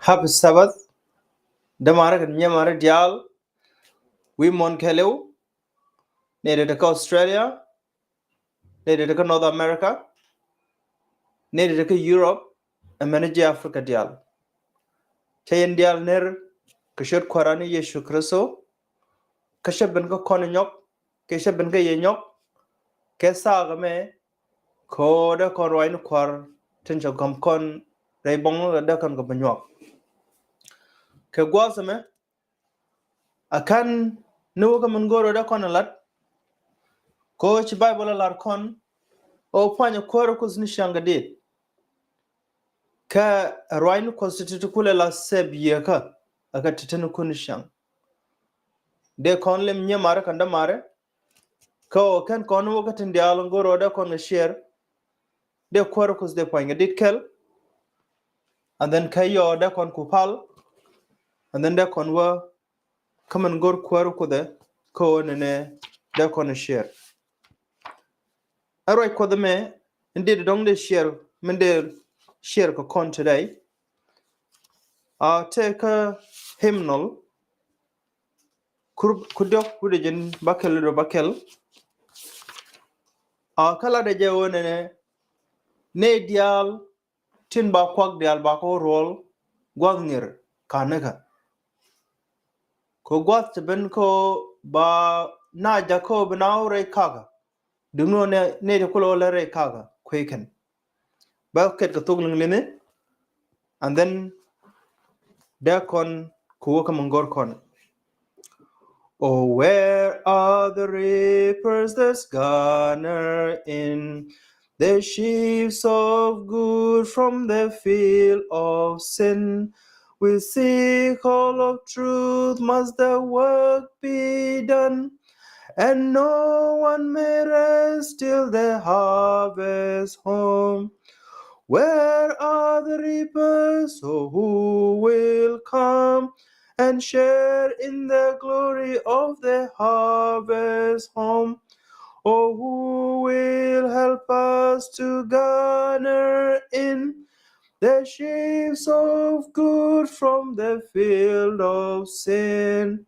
Happy Sabbath. Damara kan nyamara dial. We mon keleu. Nede ka Australia. Nede ka North America. Nede ka Europe. Manage Africa dial. Chayen dial ner kashot kwarani Yeshu Kristo. Kasha ben ka kon nyok. Kasha ben ka yenyok. Kesa game ko da kon roin kwar tencho gam kon reibong da kon ko banyok. Ke gwasame akan nuwa ka mungoro da kon lat ko ci Bible lar kon o panya kwaro kus ni shanga dit ka roin constitute kule la sebiye ka aka titanu kun shang de kon lem nyamare kan da mare ko kan kon wo ka tindi alangoro da kon share de kwaro kus de panya dit kel and then kayo da kon kupal and then da kon wa kaman gor kwaro ko de ko ne da kon share aroi ko de me indeed dong de share mende share ko kon today take a hymnal kudok kudejen bakel do bakel kala de jewone ne dial tin ba kwak dial ba ko rol gwangir kanaka ko gwat ben ko ba na jakob na ore kaga dumno ne de ko le kaga kweken ba ket ko tuglung lene and then dakon ko ka mangor kon. Oh, where are the reapers that garner in the sheaves of good from the field of sin? With sickle of truth must the work be done, and no one may rest till the harvest home. Where are the reapers, oh, who will come and share in the glory of the harvest home? Oh, who will help us to garner in the sheaves of good from the field of sin?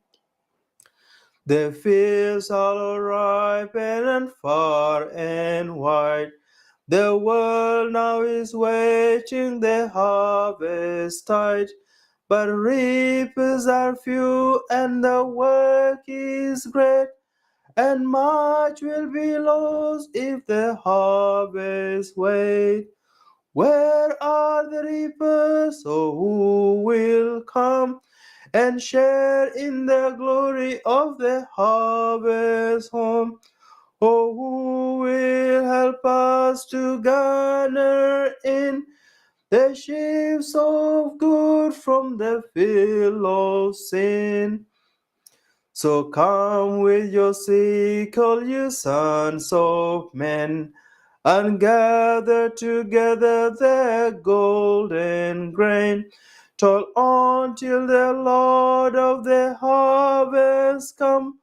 The fields are ripe and far and wide. The world now is waiting the harvest tide, but reapers are few and the work is great, and much will be lost if the harvest wait. Where are the reapers, oh, who will come and share in the glory of the harvest home? Oh, who will help us to garner in the sheaves of good from the field of sin? So come with your sickle, you sons of men, and gather together the golden grain. Toil on till the Lord of the harvest come.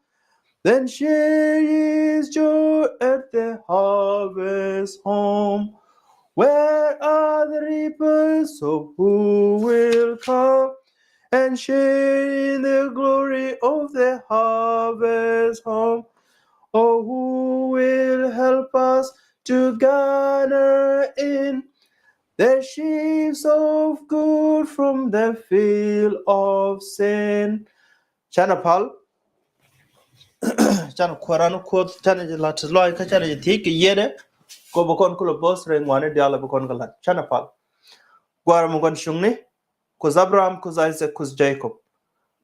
Then share his joy at the harvest home. Where are the reapers, so who will come and share in the glory of the harvest home? Oh, who will help us to garner in the sheaves of good from the field of sin? Chanapal. Chan kwarano ko chan lat loy ka chan ti ki yede ko bokon ko boss re ngwane diala bokon galat chan pal gwar mo gon shungni ko Abraham ko Isaac ko Jacob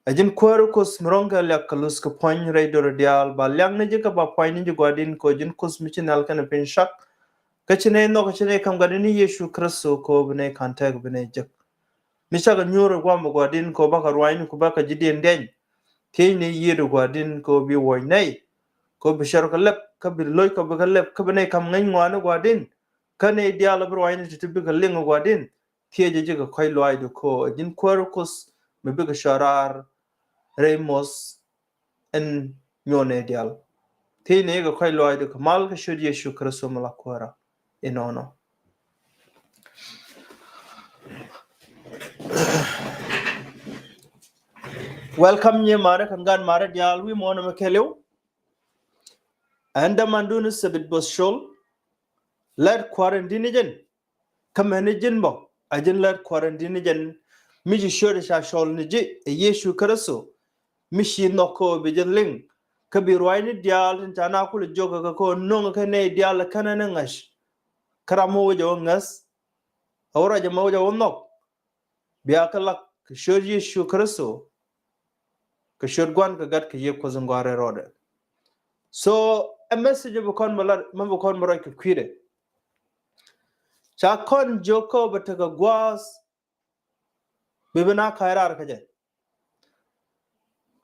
ajin kwaro ko smronga la kalus ko pon re do dial ba lyang ne jika ba pon ni gwadin ko jin ko smichinal kan pen shak ka chine no ka chine kam gadini Yeshu Kristo ko bne kanta bne jik misaga nyoro gwa mo gwadin ko ba ka rwain ko ba ka jidien den kini yiru gwadin ko bi woynay ko bishar ka lep ka bir loy ka ba lep ka bane kam ngai ngwana gwadin kane diala bro ayni tibi ka lingo gwadin tieje je ka khoy loy do ko jin kwarkus me be ka sharar remos en nyone dial tine ga khoy loy do ka mal ka shudi Yeshu Kristo mala kwara inono welcome nye mare kan gan mare dial wi mo na makelew anda mandunu sabit bosol lad quarantine jen kamene jen bo ajin lad quarantine jen miji shore sha shol ni je yeshu karaso mishi noko bijin ling kabir wayni dial tin tana kul joga ka ko nonga ka ne dial kana ngash karamo wo ngas awra jama wo nok biya kalak shor yeshu karaso ka shor gwan ka gat ka yeb ko zangware rode. So a message of con mabukon marai kwire. Chakon joko bataga gwas bibina kairar kaje.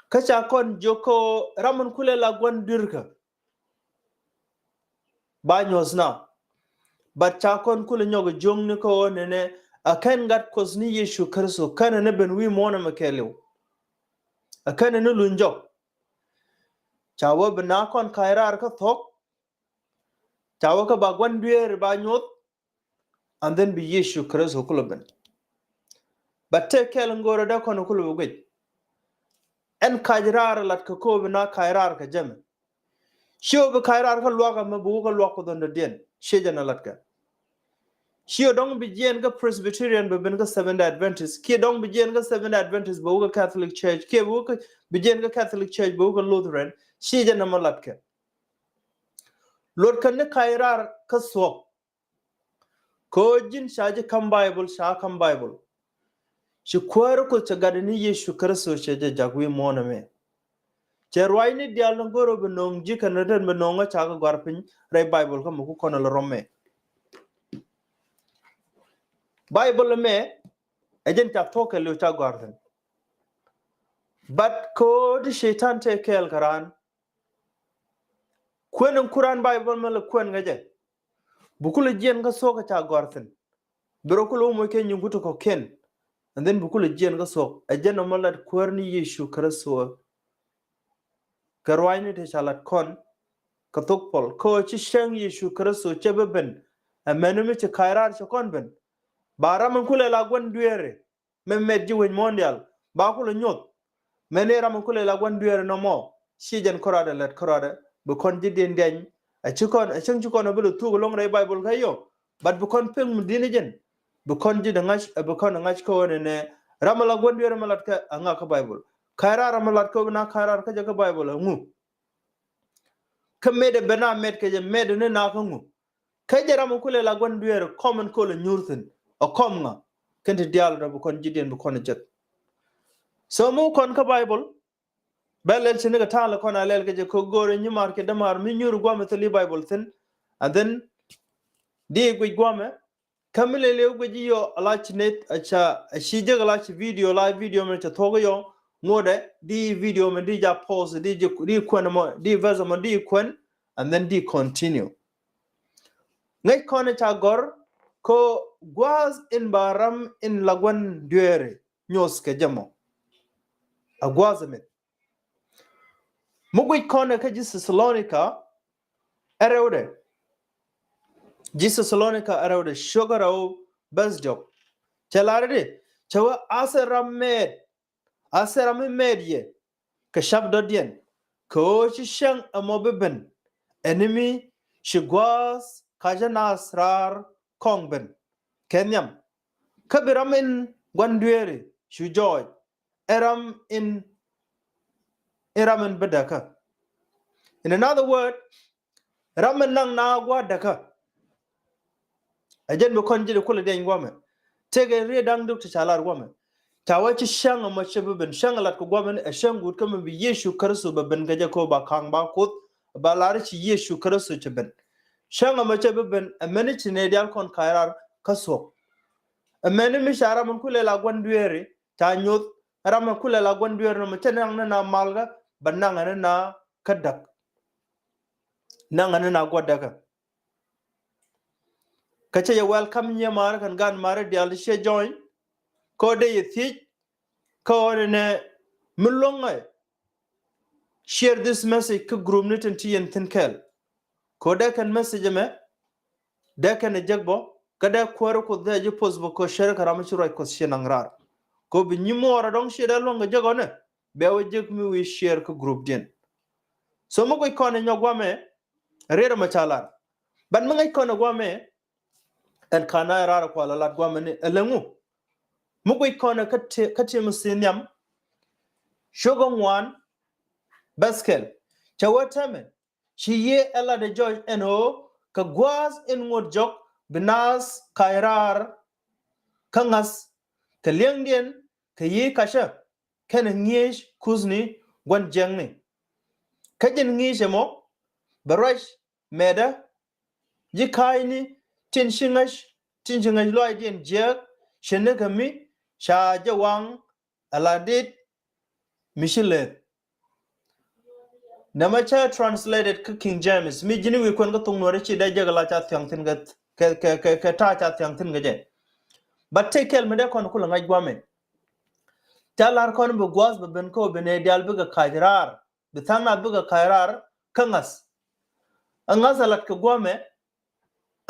Kachakon joko ramun kule lagwan dirka. Banyos na. But chakon kule nyoga jong niko nene a ken gat kozni yeshu kerso kana ne ben wi mona makelew. A kana ne lunjo. Chawa binakon kairar ka thok. Chawa ka bagwan duer banyot and then be yeshu kerso kulaben. But take care and go da kono kulu en kajrar lat ka ko na kairar ka jam shio be kairar ka lwa ka mabu ka lwa ko don den shejana lat ka shio dong bi jen ka presbyterian be ben ka seventh adventist ke dong bi jen ka seventh adventist be ka catholic church ke bu ka bi jen ka catholic church be ka lutheran shejana malat ka lord kan ne kairar ka so ko jin shaje kan bible sha kan bible shi kwaro ko ta gadani yeshu karso sheje jagwi mona me Cherwaini dial ngoro benong jika naden benonga chaga garpin ray bible ka muku kono la romme bible me ejen ta toke lu ta garden but ko di shaitan te kel karan kwen kuran bible me la kwen ngaje bukule jien ga soka ta garden brokolo mo ke nyunguto ko ken and then bukule jien ga sok ejen no malad kwerni yeshu kraso karwaini te chalat kon katokpol ko chi sheng yeshu kraso chebeben amenumi te kairar chokon ben bara man kule la gwan duere men medji wen mondial ba kule nyot menera man kule la gwan duere no mo sijen korade let korade bu kon jidden den a chikon a chang chikon bulu tu long ray bible kayo but bu kon peng mudinijen bu kon jid ngash bu kon ngash ko ne ramala gwan duere malat ka anga ka bible kaira ramalat ko na kaira ka jaga bible ngu kamede bena med ke je med ne na ko ngu kajera man kule la gwan duere common ko le nyurten a komnga kente dial da bu kon jiden bu kon jet so mu kon ka bible belel chine ga tala kon alel ga je ko gore ni marke da mar mi nyuru gwa metali bible tin and then di gwi gwa me kamile le gwi ji yo ala chinet acha shije ga la video live video me ta togo yo ngode di video me di ja pause di kwen mo di verse mo di kwen and then di continue ngai kon ta gor ko gwaz in baram in lagwan duere nyos ke jamo a gwazamet mugui kone ka Jesus Salonika ereude Jesus Salonika ereude sugarao basjok chalarede chawa aseram medye ka shabdo dien ko shang amobeben enemy shigwas kajanas raar kongben kenyam kabiram in gwanduere shujoy eram in bedaka. In another word, ramen nang na gwa daka. Ajen mo konji de kula den gwame. Tege re dang duk chalar gwame. Tawachi shanga mo ben shanga lat ko gwame a shangut kam bi yeshu karsu ba ben gaja ko ba kang ba kut ba larichi yeshu karsu cheben. Shanga mo ben a minute ne dial kon kairar kaso. A meni mi shara mon kule la gwanduere ta nyot rama kule la gwanduere no mtenang na malga bananga na kadak nangana na gwadaka kacha ya welcome nyamar kan gan mare dial she join ko de yithi ko ne mulonga share this message ko group nit and tinkel ko de kan message me de kan jagbo kada kwaro ko de je post bo ko share karama chiro ko shenangrar ko bi nyimo ra dong she da longa jagone bewe jik mi we share ko group din so mo ko kono nyogwame rera machalar ban mga kono gwame en kana raar ko la gwame ni elengu mo ko kono kati musinyam shogo ngwan baskel chawatame chiye ela de George eno ka gwaz in ngod jok binas kairar kangas ka liengdien ka yi kasha ken ngish kuzni gwan jengni kajin ngish mo barash meda yikaini tinshingash loy din jek shenegami sha jawang aladit mishilet namacha translated King James mi jini wi kon ga tung no chi da jagala cha tyang tin ga ka ta cha tyang tin ga je but take kel me de kon kula ngai gwame talar kon bu gwas bu ben ko bene dial bu ga kairar bu tanga bu ga kairar kangas angas alat ka gwame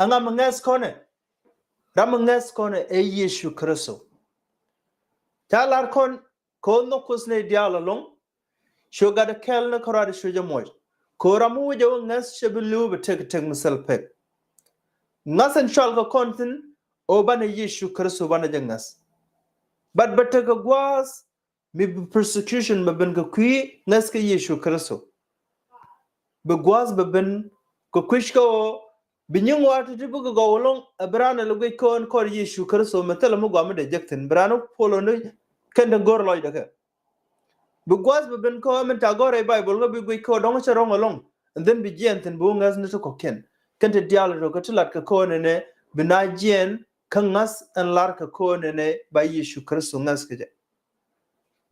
anga mangas kone ramangas kone e Yeshu Kristo talar kon no kusne dial along shoga da kel na korade shoja moy ko ramu je ngas shebulu be tek misal pek ngasan shal ga kontin o bana Yeshu Kristo bana jangas but ka gwas mi persecution ma ben ga kui ngas ka Yeshu Kristo be gwas be ben ko kwishko binyung watu tibu ga gawolong abrana lugai kon kor Yeshu Kristo metala mo gwa de jekten brano polo no kenda gor loy da ka bugwas be ben ko men ta gore bible go bi ko dong cha rong along and then bi jenten bu ngas ne to ko ken kente dialo ro ko tilat ka ko ne bina jien kan ngas an lar ka ko ne ba Yeshu Kristo ngas ke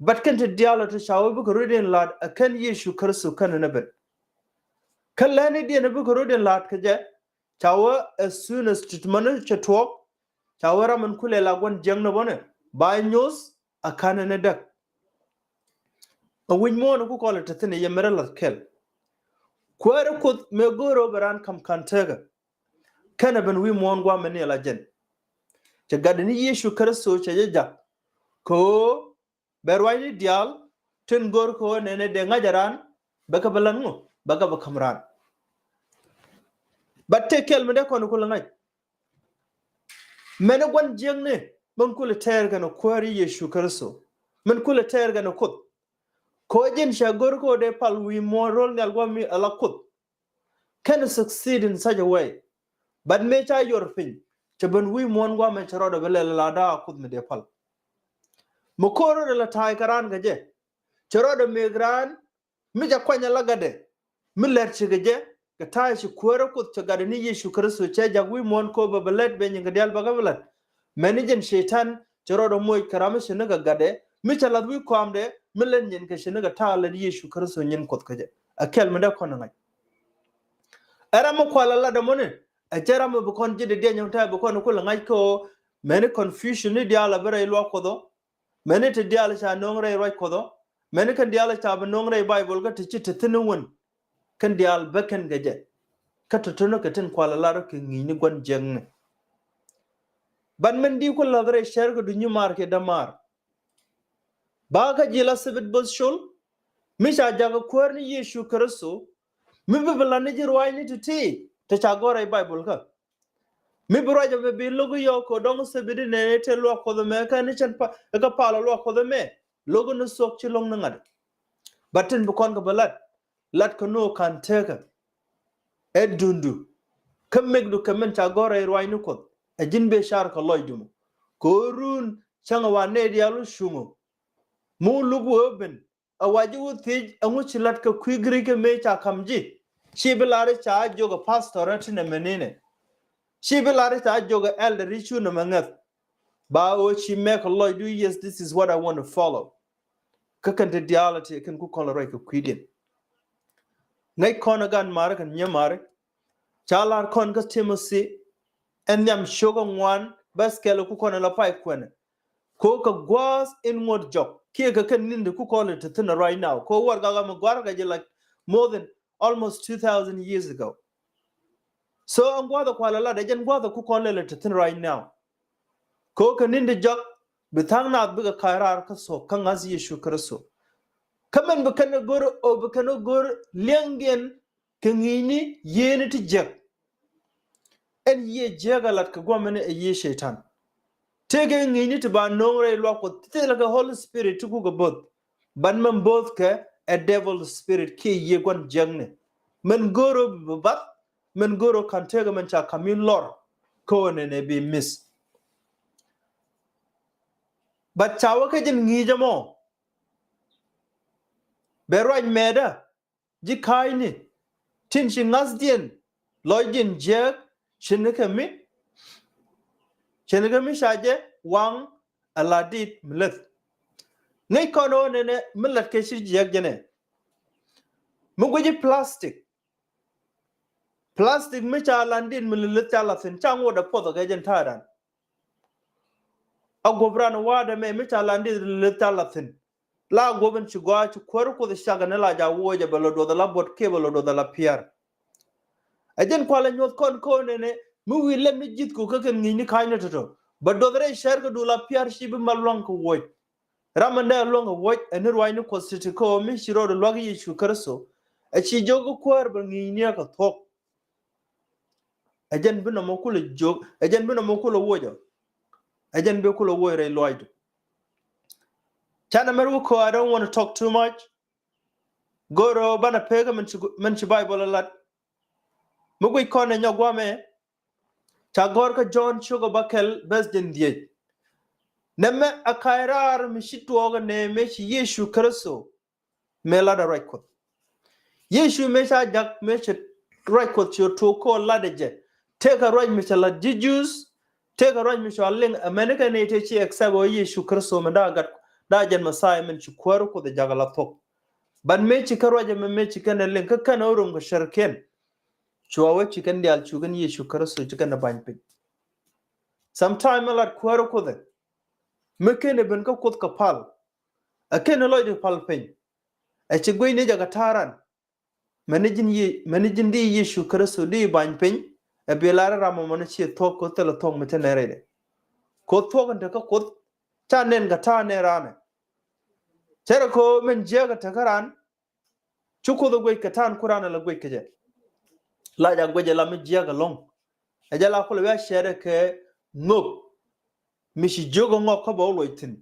but kente dialo to shawo bu ko ruden lad akan Yeshu Kristo kan ne ben kallani di ne bu ko ruden lad ke je chawa as soon as tutmanu chatwok chawara man kule lagwan jeng no bone ba news akana ne dak a win mo no ku kola tatene yemere la kel kwere kut me goro baran kam kantega kana ben wi mo ngwa mene la jen che gadani Yeshu Kristo che ja ko berwani dial tin gor ko nene de ngajaran baka balango baka bakamran batte kel me de kono kula ngai mene gwan jeng ne man kula terga no kwari Yeshu Kristo man kula terga no kut ko jen shagor ko de pal wi morol ngal gwami ala kut can succeed in such a way but me cha your thing to ben wi mon gwa me charo de bele la da kut me de pal mo koro de la tai karan gaje charo de me gran mi ja kwanya la gade mi ler chi gaje ka tai shi koro kut to gade ni Yeshu Kristo che ja wi mon ko ba belet be nyinga dial baga belet managen shaitan charo de moy karama shi naga gade mi cha la wi ko amde milen nyen ke shi naga ta la Yeshu Kristo nyen kut gaje akel me da kono ngai era mo kwala la da mone a jera mo bukon jide de nyamta bukon ko la ngai ko many confusion ni dia la bare lo kodo many te dia la cha nongre ro kodo many kan dia la cha ba nongre bible ga te ci te tinun kan dia al bakan gaje ka tutuno ka tin kwala la ro ke ni gon jeng ban men di ko la bare share ko du ñu marke da mar ba ga jila sabit bos shul mi sha jaga ko ni Yeshu Kristo mi be la ni jirwai ni te cha gore bible ka mi broja be logo yo ko dong se bi ne te lo ko me ka ni chan pa ka pa lo ko me logo no sok ci long na ngad batin bu kon ko balat lat ko no kan teka edundu kam megdu kamen cha gore rwai ni ko a jinbe shar ko loydum ko run changa wa ne dialu shumo mu lugu oben a waji wuti angu chilat ka kwigri ke me cha kamji shi bilare cha joga pastor atine menene shi bilare cha joga elder richu na mangat ba o chi make Lord do yes this is what I want to follow kakante diality kan ku kolore ka kwidin ngai kona gan mar kan nyamare chalar kon ka timosi enyam shoga ngwan bas kelo ku kona la pai kwene ko ka gwas in ngod job ke ka kan ninde ku kola to tuna right now ko war ga ma gwar ga like more than almost 2000 years ago so an gwada kwala la da jan gwada ku kola le to tuna right now ko ka ninde job bitang na biga kairar ka so kan az Yeshu Kristo kaman bakana gor o bakana gor lengen kengini yene ti jeg en ye jegalat ka gwamene e ye shaitan tege ngini ti ba nongre lo ko tela ka holy spirit ku go both ban man both ka a devil spirit ki ye gon jegne men goro bat men goro kan tega man cha kamin lor ko ne be miss but chawa ka jin ngi jamo berwan meda ji kaini tin shi ngasdien lojin jeg shinekami shaje wang aladit mlet ngay kono ne mlet ke shi jeg jene mugoji plastic mi cha landin mlet cha la sin chango da podo ga jen taran agobran wada mi cha landin mlet cha la sin la goben ci gwa ci kwar ko da shaga na la ja woje balo do da la bot ke balo do da la pier ajen kwala nyot kon ne mu wi lem ni jit ko ka ken ni kayna to ba do dare shar ko do la pier shi bi malon ko woj ramanda long woj enir wayni ko siti ko mi shiro do logi ci karso a ci jogo kwar ba ni ne ka tok ajen bi no mo kula jog ajen bi no mo kula wojo ajen be kula woyre loyd chana meru ko I don't want to talk too much goro bana pega men ci bible lat mugo ko ne nyogwame chagor ka John sugar bakel besden die nemme akairar mi shitwoga ne me shi Yeshu Kristo me la da record Yeshu me sha jak me shi record yo to ko la de je take a right me la jijus take a right me sha ling america ne te chi exabo Yeshu Kristo me da gat da jen masai men shi kwar ko de jagala tok ban me chi karwaje me chi kana ling ka kana urun ga sharken chuwa chi kan dial chugan Yeshu Kristo chi kana banpin sometime la kwar ko de mekene ben ka kot ka pal akene loide pal pen a ci goyne jaga taran manijin di Yeshu Kristo di ban pen e belara ramo mon ci to ko tele to mete nerede ko to ganta ka kot ta nen ga ta ne rane tere ko men jega takaran chuko do goy ka tan kurana la goy keje la ja goje la mi jega long e jala ko le shere ke ngok mi shi jogo ngok ko bo loitin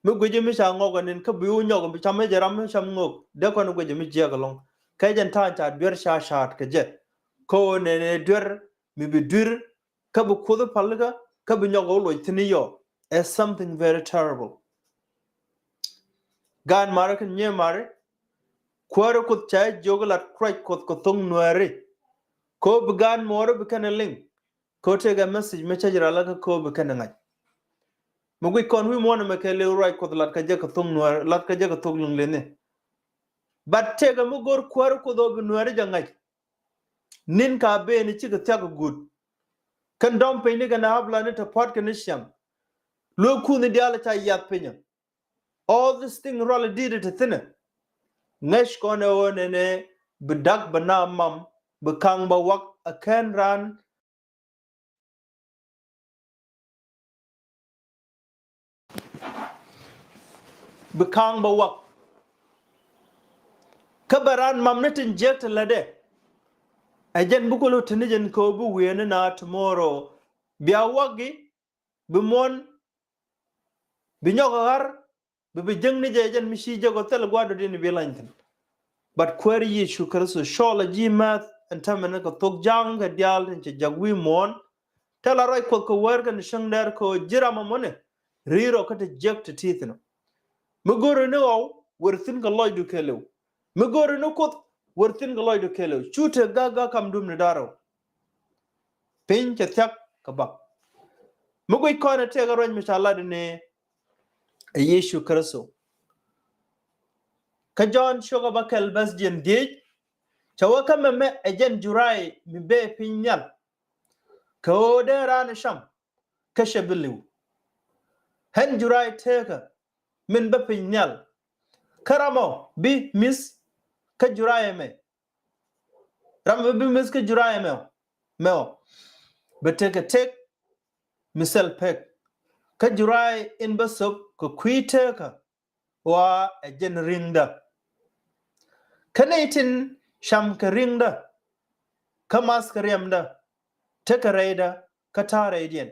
mi goje mi sha ngok nen ka biu nyok mi chame jaram mi sham ngok de ko no goje mi jega long kay jan ta ta dur sha shat ke je ko ne dur mi bi dur ka bu ko do palga ka bi nyok loitin yo is something very terrible gan mara kan nye mare kwaro ko chay jogo lat krai ko tong nuare ko bi gan moro bi kan ling ko te ga message me chajira la ko bi kan ngai mugui kon wi mona me ke le right ko lat ka je ka tong nuar lat ka je ka tong lung lene batte ga mu gor kwar ko do bi nuar jangai nin ka be ni ci ka tag good kan dom pe ni ga na habla ni ta pot ka ni sham lo ku ni diala ta yat penya all this thing roll did it thinner nesh ko ne wona ne bidak bana mam bekang ba wak a kan ran bekang ba wak kabaran mam nitin jekt lade ajen bukulo tinijen ko bu wene na tomorrow biya wagi bi mon bi nyogar bi jengni jejen mi shi jago tel gwado din bi lantin but query Yeshu Kristo shola ji math and tamana ko tok jang ga dial tin che jagwi mon tela rai ko werga ni shangder ko jirama mone riro ka te jekt tithno mugoro no werthin ga loydu kelew mugoro no ko werthin ga loydu kelew chute gaga kam dum ni daro pin che tyak ka bak mugoy ko na te ga ron mishala ne Yeshu Kristo ka John shoga bakel bas jen diej chawa kama me ejen jurai mi be pinyal ka ode ran sham ka shabilu hen jurai teka min be pinyal karamo bi mis ka jurai me ram bi mis ka jurai me meo beteka tek misel pek ka jurai in basop ko kuiteka wa ejen ringda kanetin sham ka ringda kamas ka riamda takareda katare diɛn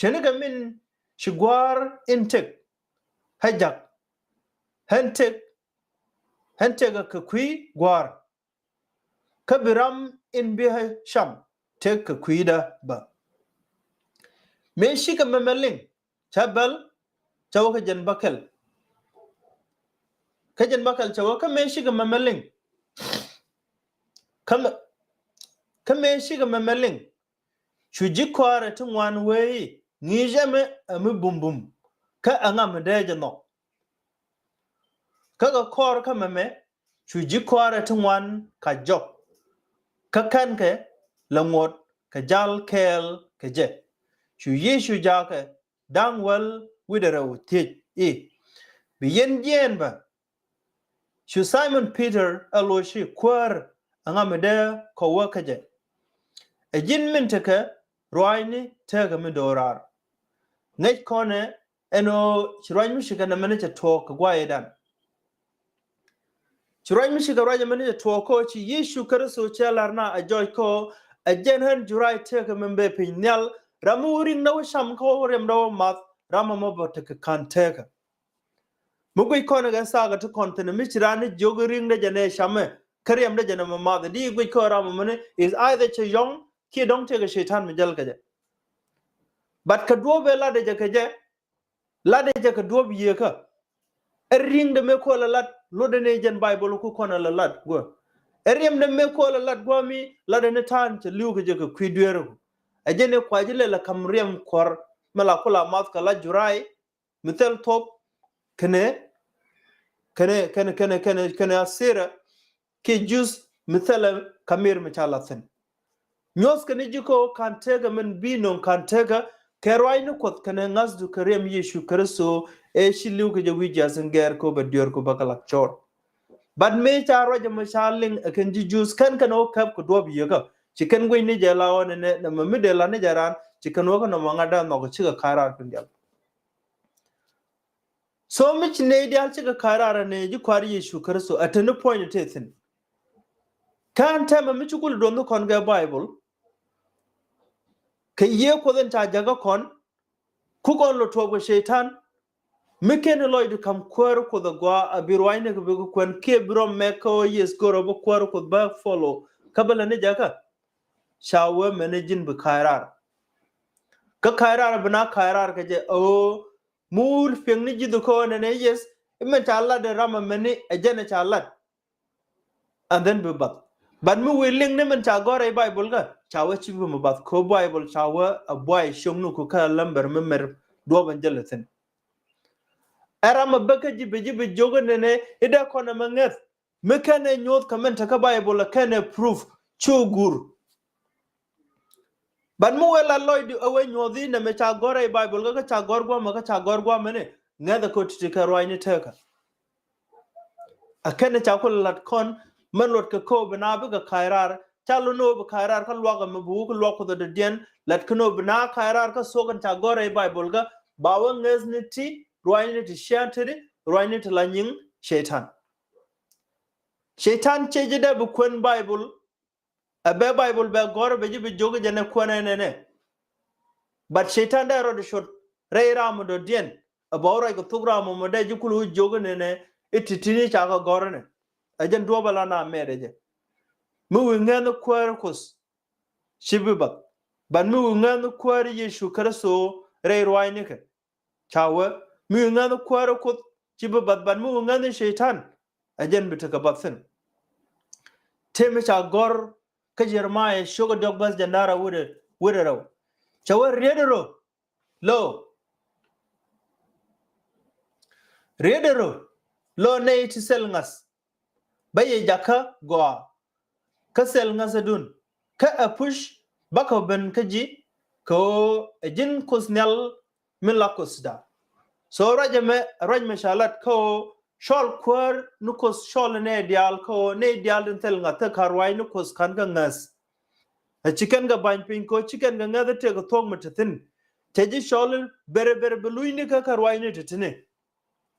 sheniga min shigwar intek hajak hentek ka kui gwar kabiram in biha sham tek ka kuida ba me shika memeling chabal chawa ka jan bakal chawa ka me shika memeling ka me shika memeling shuji kwara tungwan wei ngijame ami bumbum ka angam deje no kaga kor ka meme shuji kwara tungwan ka jok ka kanke langot ka jal kel ka je shu yeshu jake dangwal widara utij bi yen ba shu Simon Peter aloshi kwar angamede ko wakaje ejin minteke roini tega mi dorar ngay kone eno chiroi mishika na manage talk gwaedan chiroi mishika raja manage talk ko chi yeshu karaso chelarna a joy ko a jenhan jurai tega membe pinyal ramuring na sham ko rem do mat ramamo teka kan tega mugui kone ga saga to kontene michirani joguring de jane shame karyam de jane mama di gui ko ramamane is either che yong ki dong tega shaitan mijal kaje but kadwo bela de jakaje lade jaka duob yeka ring de me ko la lat lode ne jen bible ku kona la lat go eriem de me ko la lat go mi lade ne tan che liu ke jaka kwidwero ajene kwajile la kamriem kor mala kula mat kala jurai mitel top kene asira ke jus mitel kamir michalathen nyos kene jiko kan tega men binon kan tega kerwainu kot kene ngasdu kerem yeshu kristo e shilu ke jawi jasen ger ko badior ko bakalak chor bad me charo jama shaling ken jus kan o kap ko dob yega chiken gwe ni jela on ne na mamidela ne jaran chiken wo no mangada no ko chiga karar kundial so mich ne dial chiga karar ne ji kwari yeshu kristo atene point tethin kan tema mich kul don kon ga bible ke ye ko den ta jaga kon ku kon lo togo shaitan miken loid kam kwar ko da gwa abirwaine ko be kon ke bro meko yes goro bo kwar ko ba follow kabala ne jaga shawe managing bi kairar ka kairar bina kairar ka je o mur feng ni jidu ko ne yes imma ta Allah da rama mani ajana ta Allah and then be but me willing ne man ta gore bible ga chawa chi bi bat ko bible chawa a boy shomnu ko ka lambar memer do ban jalatin era mabaka jibe jogo ne ida kona manget mekane Nyoth comment ka bible kane proof chugur but mu wela loid awe Nyothi ne me cha gore bible ga cha gorgwa ma ka cha gorgwa mene ngada ko titika roine teka akane cha ko lat kon man lot ka ko bina bi ga khairar chalo no bi khairar ka lwa ga mbu ko lwa ko de diɛn lat kno bina khairar ka so kan cha gore bible ga bawa ngesniti roine ti shatri roine ti lanyin shaitan chejida bu kwen bible abe bible be gore be jibe jogo jane kwana ne but shaitan da ro de shot reira do diɛn abawra ko tugra mo de jikulu jogo ne ititini cha ga gore ne ajen dobala na mereje mu wingan kwar kus shibiba ban mu wingan kwar yeshu karaso reirwaine ke chawa mu wingan kwar kut shibiba ban mu wingan shaitan ajen bitaka batsin teme cha gor ka jermaya shoga dogbas jandara wude raw chawa redero lo ne tisel ngas baye jaka goa kasel ngasadun ka apush baka ben kaji ko ejin kusnel min la kusda so rajme shalat ko shol kwar nukos shol ne dial den tel ngata karwai nukos kan ga ngas a chicken ga bain pin ko chicken ga ngada te ko thong matatin teji shol bere beluini ka karwai ne titine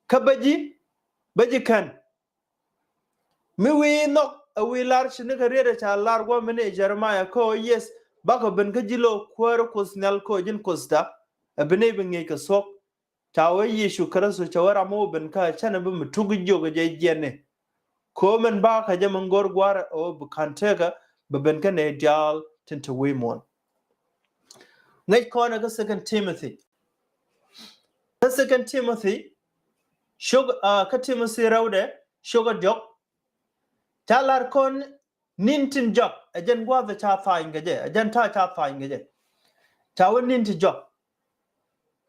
ka baji kan mi we nok a we large ne career cha largo mene Jeremiah ko yes bako ben kajilo kwero kusnel ko jin kusta a bene bingi ka sok chawe Yeshu karasu chawara mo ben ka chana bu mutugu joga jene ko men ba ka jam ngor gwar o bukantega ben ka ne dial tinta we mon ngai ko na ka second Timothy sugar ka Timothy rawde sugar jok chalar kon nintin jok ajen gwa the cha fain gaje ajen ta cha fain gaje chawe nintin jok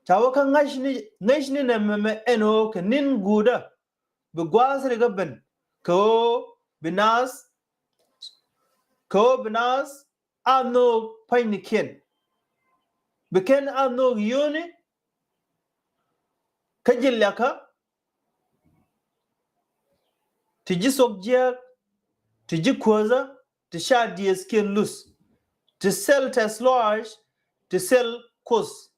chawe ka ngashni ne me eno ka nin guda bu gwasri ga ben ko binas ano painiken beken ano yoni kajillaka tiji sokjek tiji koza to sha skin loose to sell tesloage to sell kos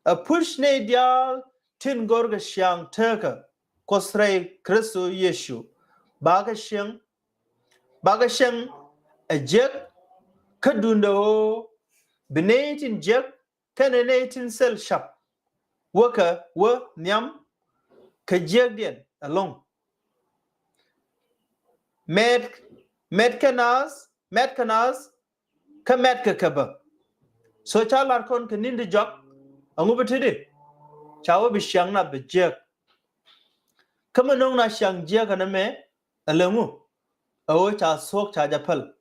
a push ne dial tin gorga shang turka kosrai kristo Yeshu baga shang a jek kadunda ho benatin jek kananatin sell shop worker wo nhiam ka jek dien along med kanas ka med ka kaba so chalar kon ka nindi jok angu betide chawo bi shang na be jek kama nong na shang jek na me alangu awo cha sok cha japal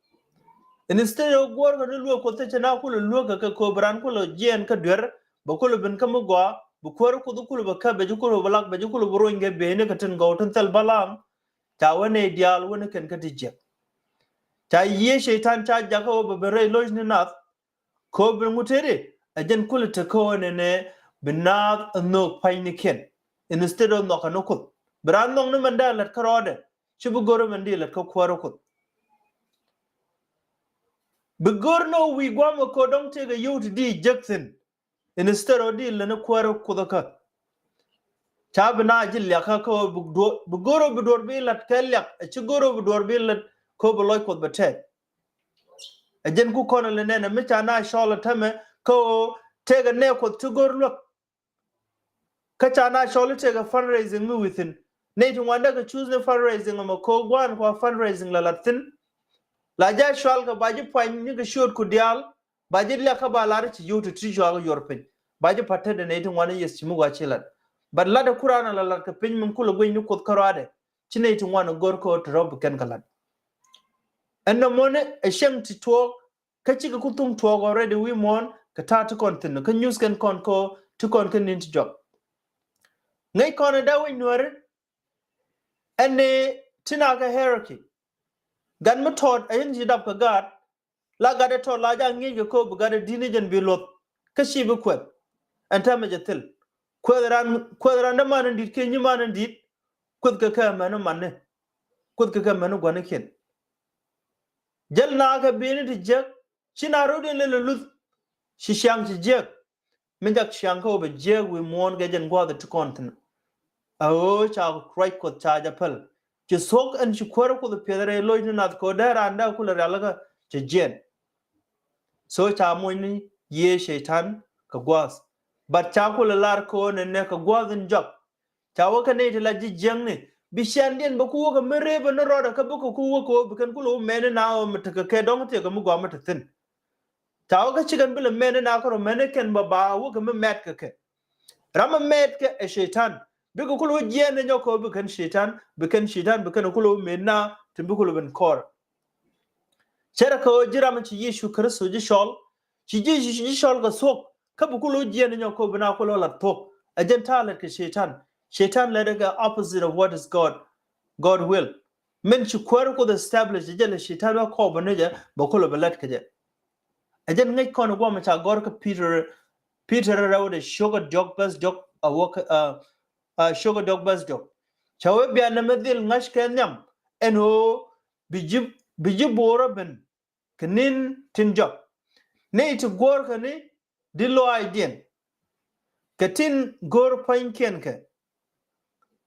instead of gwar ka luo ko te na ko luo ka ko bran ko jen ka der ba ko ben ka mo gwa bu ko ko ba ka be ko balak be ko bro nge be ne ka ten go ten tel balam cha wane dial wane ken ka tije cha ye shaitan cha jaka ba bere loj ni nath ko be mutere ajen kul te ko ne binat no paini ken instead of no kanoko bran no ne manda lat karode chibu goro mandi lat ko kwaro ko Begorno we guamo ko don't take a youth di Jackson instead of deal na kwaro kudaka chabna jil yaka ko bugoro budor bilat kelyak chigoro budor bilat ko boloy ko bete ajen ku kono le nena micha na shola tame ko tega ne ko chigor look kacha na shola tega fundraising me within ne to wanda ka choose the fundraising ma ko gwan ko fundraising la latin la ja shwal ka baji pany ni ka shot ku dial baji la ka balar ci yutu tri shwal yorpin baji patte de ne tin wani yes ci mu wachilat bad la da kurana la ka pin mun kula goy ni ko karade ci ne tin wani gor ko trob ken kalat enno mone e shem ti to ka ci ka kutum to already we mon ka ta to kontin ka news ken kon ko to kon ken nin job ngai kon da we nuare ene tina ka hierarchy gan mu tot ayin jidab ka gad la gade to la ja ngi ko bu gade dini jen bi lot ka shi bu kwet anta me jetil kwedran da man dit ke nyi man dit kwet ka man manne kwet ka man gwana ken jel na ka bini ti jek china ro de le lut shi shang ti jek min jak shang ko be jek we mon ga jen gwa the content awo cha right ko cha ja pal ci sok an ci kwar ko the pedre loy na ko da randa ko la laga ci jen so cha mo ni ye shaitan ka gwas bat cha ko la lar ko ne ka gwazin job cha wa ka ne la ji jeng ne bi shandien ba ku ka mere ba no roda ka bu ko bi kan ku lo mene na o mata ka ke dong te ka mu gwa mata tin cha wa ka ci kan bi le mene na ko mene ken ba wo ka me met ka ke rama met ka e shaitan biku kulu jene nyoko bikan shitan bikan kulu menna timbi kulu ben kor chera ko jiram chi Yeshu Kristo ji shol chi ji shol ga sok ka kulu jene nyoko bina kulu la tok agenta la ke shaitan la daga opposite of what is God will men chi kwar ko the establish je la shaitan wa ko banaja ba kulu balat ke je ajen ngai kon go ma cha gor ka Peter rawde sugar jog bas jog a work sugar dog bus dog chawe bia na medil ngash kenyam eno bijib bora ben knin tinjok ne to gor kani dilo aidien katin gor pain kenke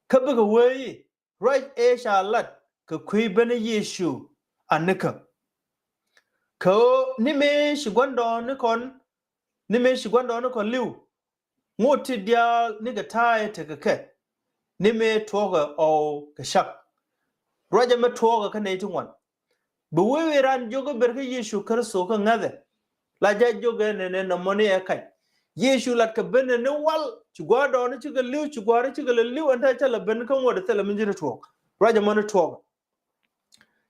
kabuga wey right e shalat ka kui bene Yeshu anika ko ni me shigwando ni kon liu ngoti dia ni ga tai te ke ni me toga o ka shak roja me toga ka ne tungwan bu we ran jogo berka Yeshu Kristo ka ngade la ja jogo ne na moni e kai Yeshu lat ka bene ne wal ci gwado ne ci ga liu ci gwari ci ga liu anta ta la ben kan wada tala min jira to roja moni to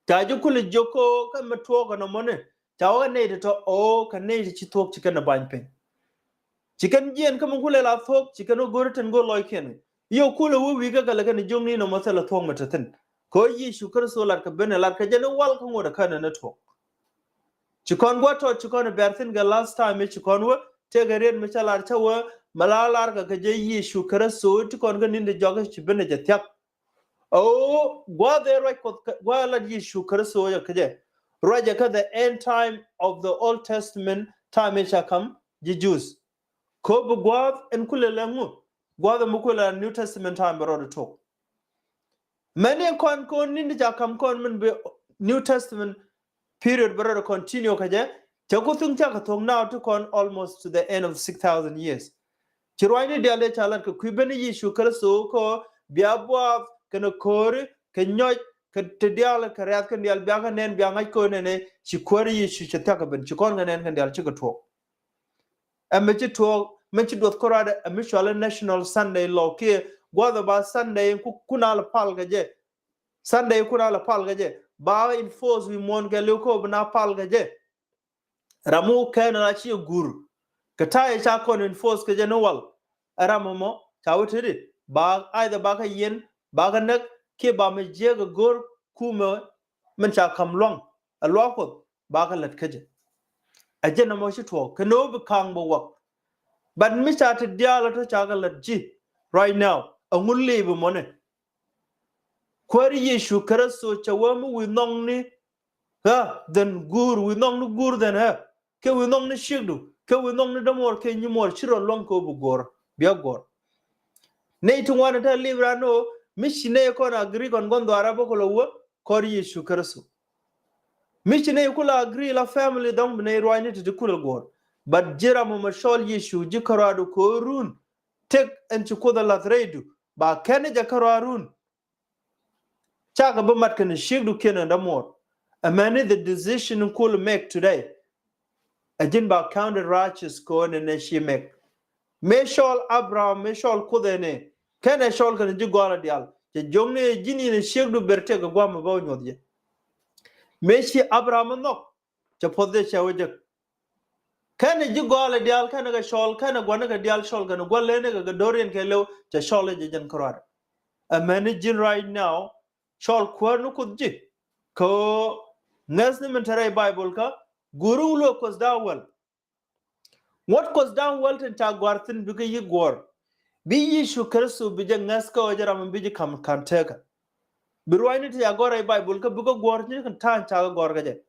ta ji kul joko kan me to na moni ta wa ne to o kan ne ci to ci kan ban pen ci kan jien kan kul la to ci kan go tan go loy ken yo kul wi ga la kan jong ni no masala to mata tan ko Yeshu Kristo lat ka bene lat ka jene wal kan wada kan na to ci kon go to ci kon bertin ga last time ci kon wa te garen misalar tawa malalar ka je Yeshu Kristo ti kon ga ninde joga ci bene je tyak o gwa de right ko gwa la Yeshu Kristo ya kaje roja ka the end time of the Old Testament time shall come the Jews ko bu gwa en kulelangu gwa the mukula New Testament time baro to many kon ninde ja kam kon men be New Testament period baro continue kaje Chakutung Chakatong now took on almost to the end of 6,000 years. Chirwani diale chalan ka kwibeni Yeshu Kristo ko biabwa kana kore ka nyoth ka tedial ka rat kan dial biaka nen bianga ko nene chikwari Yeshu chataka ben chikon nen kan dial chikato. Amechi to mechi dot korada amishwala National Sunday law ke gwada ba Sunday kunala palgaje Sunday kunala palgaje ba enforce we mon galuko bna palgaje Ramu kana na chi gur kata cha kon enforce ke general aramomo chawtiri ba either ba ka yen ba ka nak ke ba me je ga gor kuma man cha kam long a lokot ba ka lat kaje aje na mo shi to kano bi kang bo wak but mi cha te diala to cha ga lat ji right now angulle bi mone kwari Yeshu Kristo chawamu wi nong ni ha den gur wi nong ni gur den ha ke we nong ni shigdu ke we nong ni damor ke nyimor chiro long ko bu gor bia gor nei tu wana ta libra no mishine ko na agree kon gondo arabo ko lo ko Yeshu Kristo mishine ko la agree la family dom ne roine to kul gor but jira mo mashol Yeshu jikarado ko run tek en ko da la redu ba kene jakararun chaga ba mat kan shigdu kenan damor a man the decision could make today Ajin ba counted righteous ko ne she make. Meshol Abraham meshol kudene. Kene shol kan ji gwala dial. Je jongne jini ne shegdu berte ga gwa ma baw nyodje. Meshi Abraham nok. Je podde chawaje. Kene ji gwala dial kene ga shol kene gwana ga dial shol kan gwala ne ga dorian ke lew je shol je jan korada. A managing right now shol kwanu kudji. Ko nesne mentare Bible ka Guru lo kos down well. What goes down well in Tagwarthin because you gore. Be Yeshu Kristo bija ngaska ojaram biji kam kanteka. Biruani to Yagora Bible ka bugo gorni kan tan chaga gorgaje.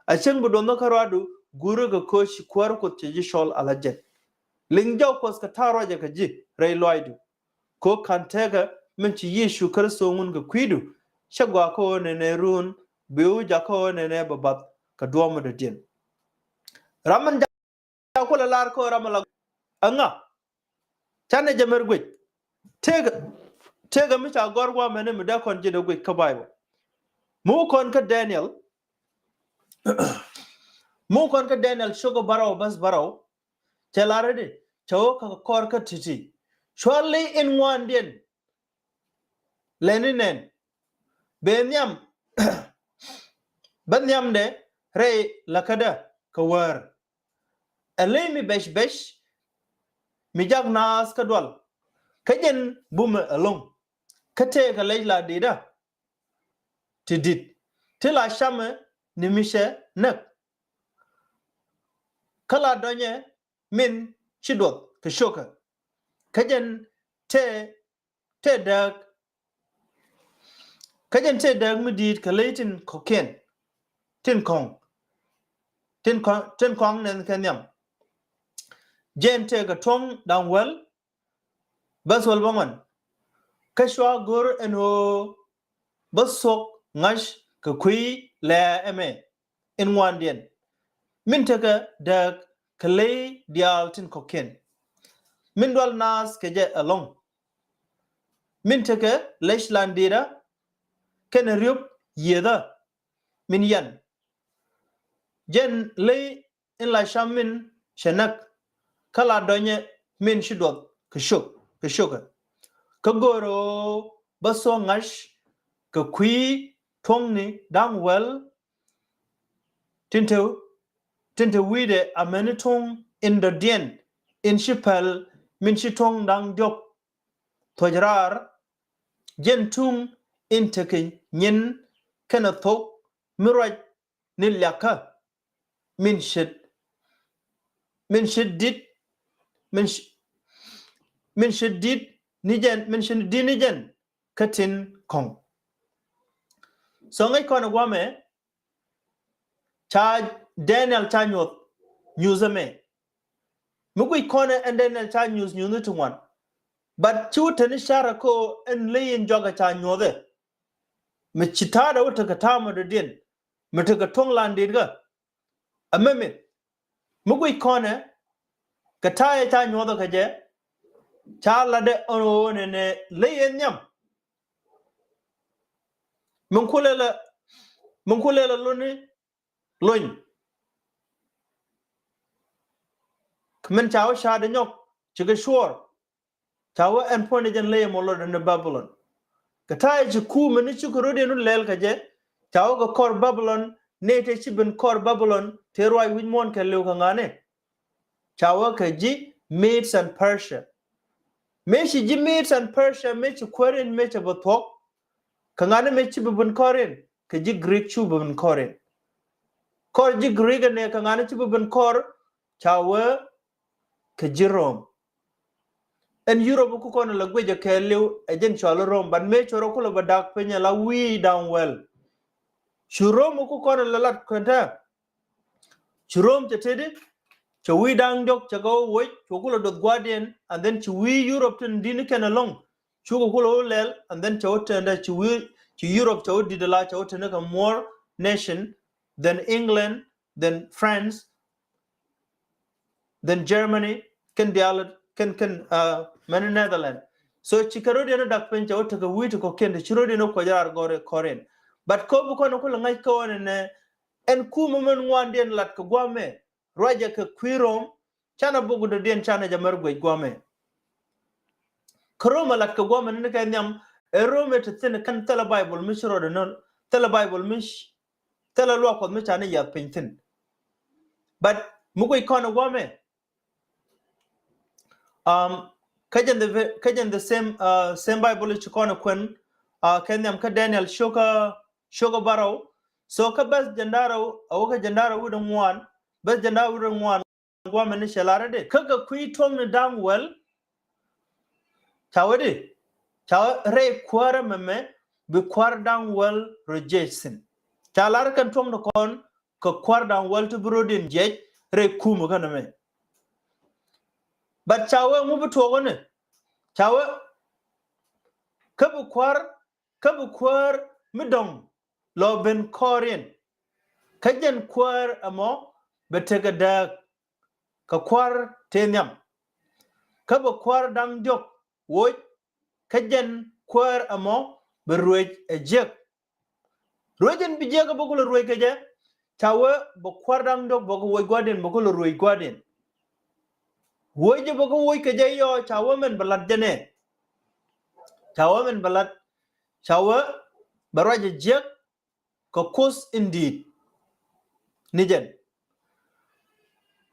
A cheng budono karadu guru ga koshi kwar ko teji shol alaje. Lingjo kos kataro ja kaji ray loidu. Ko kanteka menchi Yeshu Kristo ngun ga kwidu. Shagwa ko ne run biu jako ne babat ka duomo de din. Raman ko la lar ko ramala anga tane jamer gwe tega mi ta gorwa mene mi da kon jide gwe ka bible mu kon ka Daniel shogo baraw bas baraw telare de chaw ka kor ka titi surely in one den leninen benyam benyam de re lakada ka war alemi besh mi jag nas ka dwal kajen bume along kate ka leila dida tidit tila shame ni mishe nak kala donye min chidot ka shoka kajen te dag mi dit ka leitin koken tin kong nen kanyam jen te ga tong down well bas wal bangon kashwa gur eno basok ngash ka kui le eme in wan dien min taka da clay dial tin koken min dwal nas ke je along min taka leshlandira ken ryup yeda min yan jen lay in la shamin shanak kala donye min shidot kashuk kagoro baso ngash ka kui tongni dang well tinte wide amenitong in the dien in shipel min shitong dang jok tojrar jentung in teke nyen kana thok miraj nilyaka min shit dit min shit dit nijen katin kong so ngai kono gwame cha Daniel cha Nyoth news me mugui kono and Daniel cha news to one but chu tani shara ko en leyin joga cha Nyothe me chitada wata ka tama de din me ta tong landirga ameme mugui kono ka taya cha Nyothe ka je cha lade ono ne leyin nyam mun kulela loin men chawo shade nyok chiga sure chawo en pone jen leye molo de Babylon katay ji ku men ci ko rode no lel ka je chawo ko kor Babylon nete ci ben kor Babylon terway win mon ka lew ka ngane chawo ka ji Medes and Persia me ci ji Medes and Persia me ci koren me ci botok ka ngane me ci ben koren ka ji Greek chu ben koren kor ji Greek ne ka ngane ci ben kor chawo ka ji Rome en Europe ku kono la gweja ke lew ejen cholo Rome ban me choro ko la badak penya la we down well Rome ku kono la lat kwenta Rome te tede cho we down dok cho go we cho ko dot guardian and then cho we Europe tin din ken along cho ko lel and then cho tenda cho Europe cho did la cho tenda more nation than England than France than Germany can man Netherlands so chikarodi no dak pen chaw to wi to ko kende chirodi no ko jar gore koren but ko bu ko no ko ngai ko ne en ku men wan den lat ko gwame roja ka kwirom chana bugu de den chana jamar gwe gwame kroma lat ko gwame ne ka nyam e rome to tin kan tala bible mi shiro de non tala bible mi tala lo ko mi chana ya pentin but mu ko ikono gwame kajan the same Bible chikono kwen kenyam ka Daniel shoka barrow so ka bas jandaro awoka jandaro wudan wan bas jandaro wudan wan gwame ni shalare de kaga kui tom ni dam well chawadi chaw re kwara meme bi kwar dam well rejection chalar kan tom no kon ko kwar dam well to brodin jej re kumu kana me but chawe mu buto ne chawe kabu kwar midong lo ben korean kajen kwar amo betega da ka kwar tenyam kabu kwar dang jok woj kajen kwar amo berwej ejek rojen bijega bogulo rwej keje chawe bo kwar dang jok bogo woj gwaden bogulo rwej gwaden woje bogo woj keje yo chawe men balad jene chawe men balad chawe baraje jek ka kus indeed nijen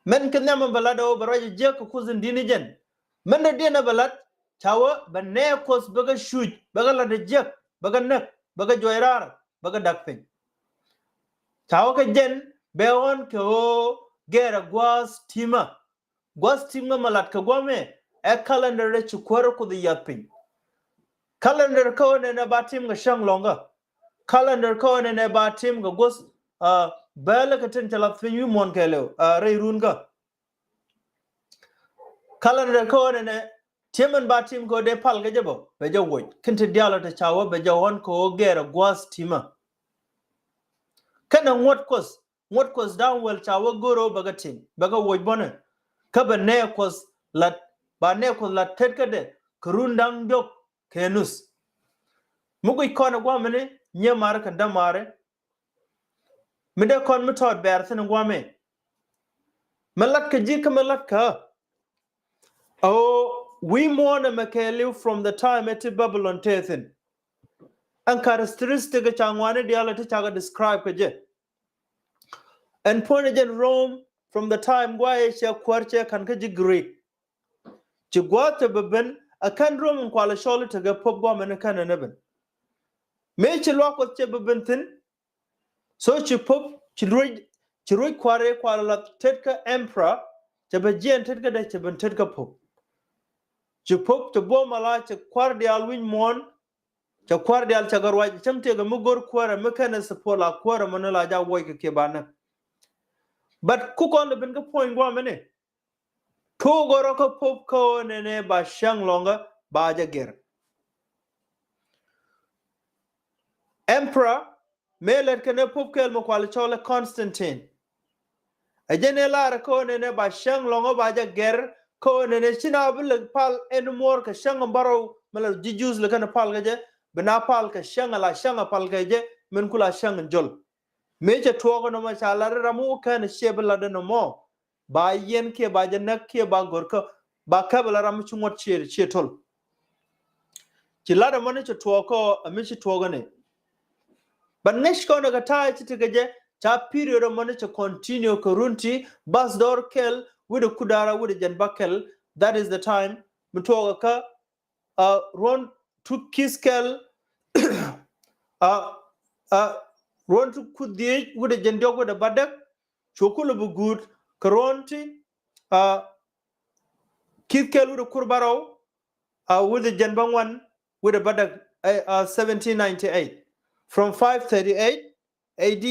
men kenyam balado baraje jek ka kus indeed nijen men de dina balad chawe banne kus baga shuj baga la de jek baga nak baga joyrar baga dakpen chawe ka jen bewon ko gera gwas tima malat ka gwame e calendar re chukwara ku the yapin calendar ko ne na batim ga shang longa calendar ko ne batim ga gos bela ka tin talat fin yu mon kelo re runga calendar ko ne timan batim ko de pal ga jabo be jawoj kinte dialo ta chawo be jawon ko gera gwas tima kana ngot kos down wel chawo goro bagatin baga wojbone ka ba ne kos lat ba ne kos lat tet kade kurundang dok kenus mugo ikona gwa mene nye mare kan da mare mede kon mutod ber tin gwa me malat ka ji ka malat ka oh we mourn a makelu from the time at Babylon tethin and characteristic changwane diala to chaga describe ka je and point in Rome from the time gwa she kwarche kan ka ji Greek ci gwata beben akan Rome kwala shole to ga pop gwa mene kan neben me ci lo ko ce beben tin so ci pop ci roy kware kwala la tetka emperor ci ba jien tetka da ci ben tetka pop ci pop to bo mala ci kwar dial win mon ci kwar dial ci garwa ci tamte ga mugor kwara mekana sapola kwara manala ja woy ke bana but ku kon ben ga point gwa mene to goro ko pop ko nene ba shang longa ba ja ger emperor melet kene pop kel mo kwal chole Constantine ajene lar ko nene ba shang longa ba ja ger ko nene china bil pal en mor ka shang baro mala jijus le kana pal gaje bina pal ka shang la shang pal gaje men kula shang jol meje togo no ma chala ramu kan shebla de no mo ba yen ke ba ja nak ke ba gor ka ba kabla ramu chungot che tol ci lada mone ci togo ami ci togo ne but next kono ga ta ci tigaje ta period mone ci continue ko runti bas dor kel with kudara with jan bakel that is the time mutoga ka ron to kiskel ron to kudie with jan dog with badak chokulu bu good kronti kiskel with kurbaro with the jan bangwan with a badak 1798 from 538 AD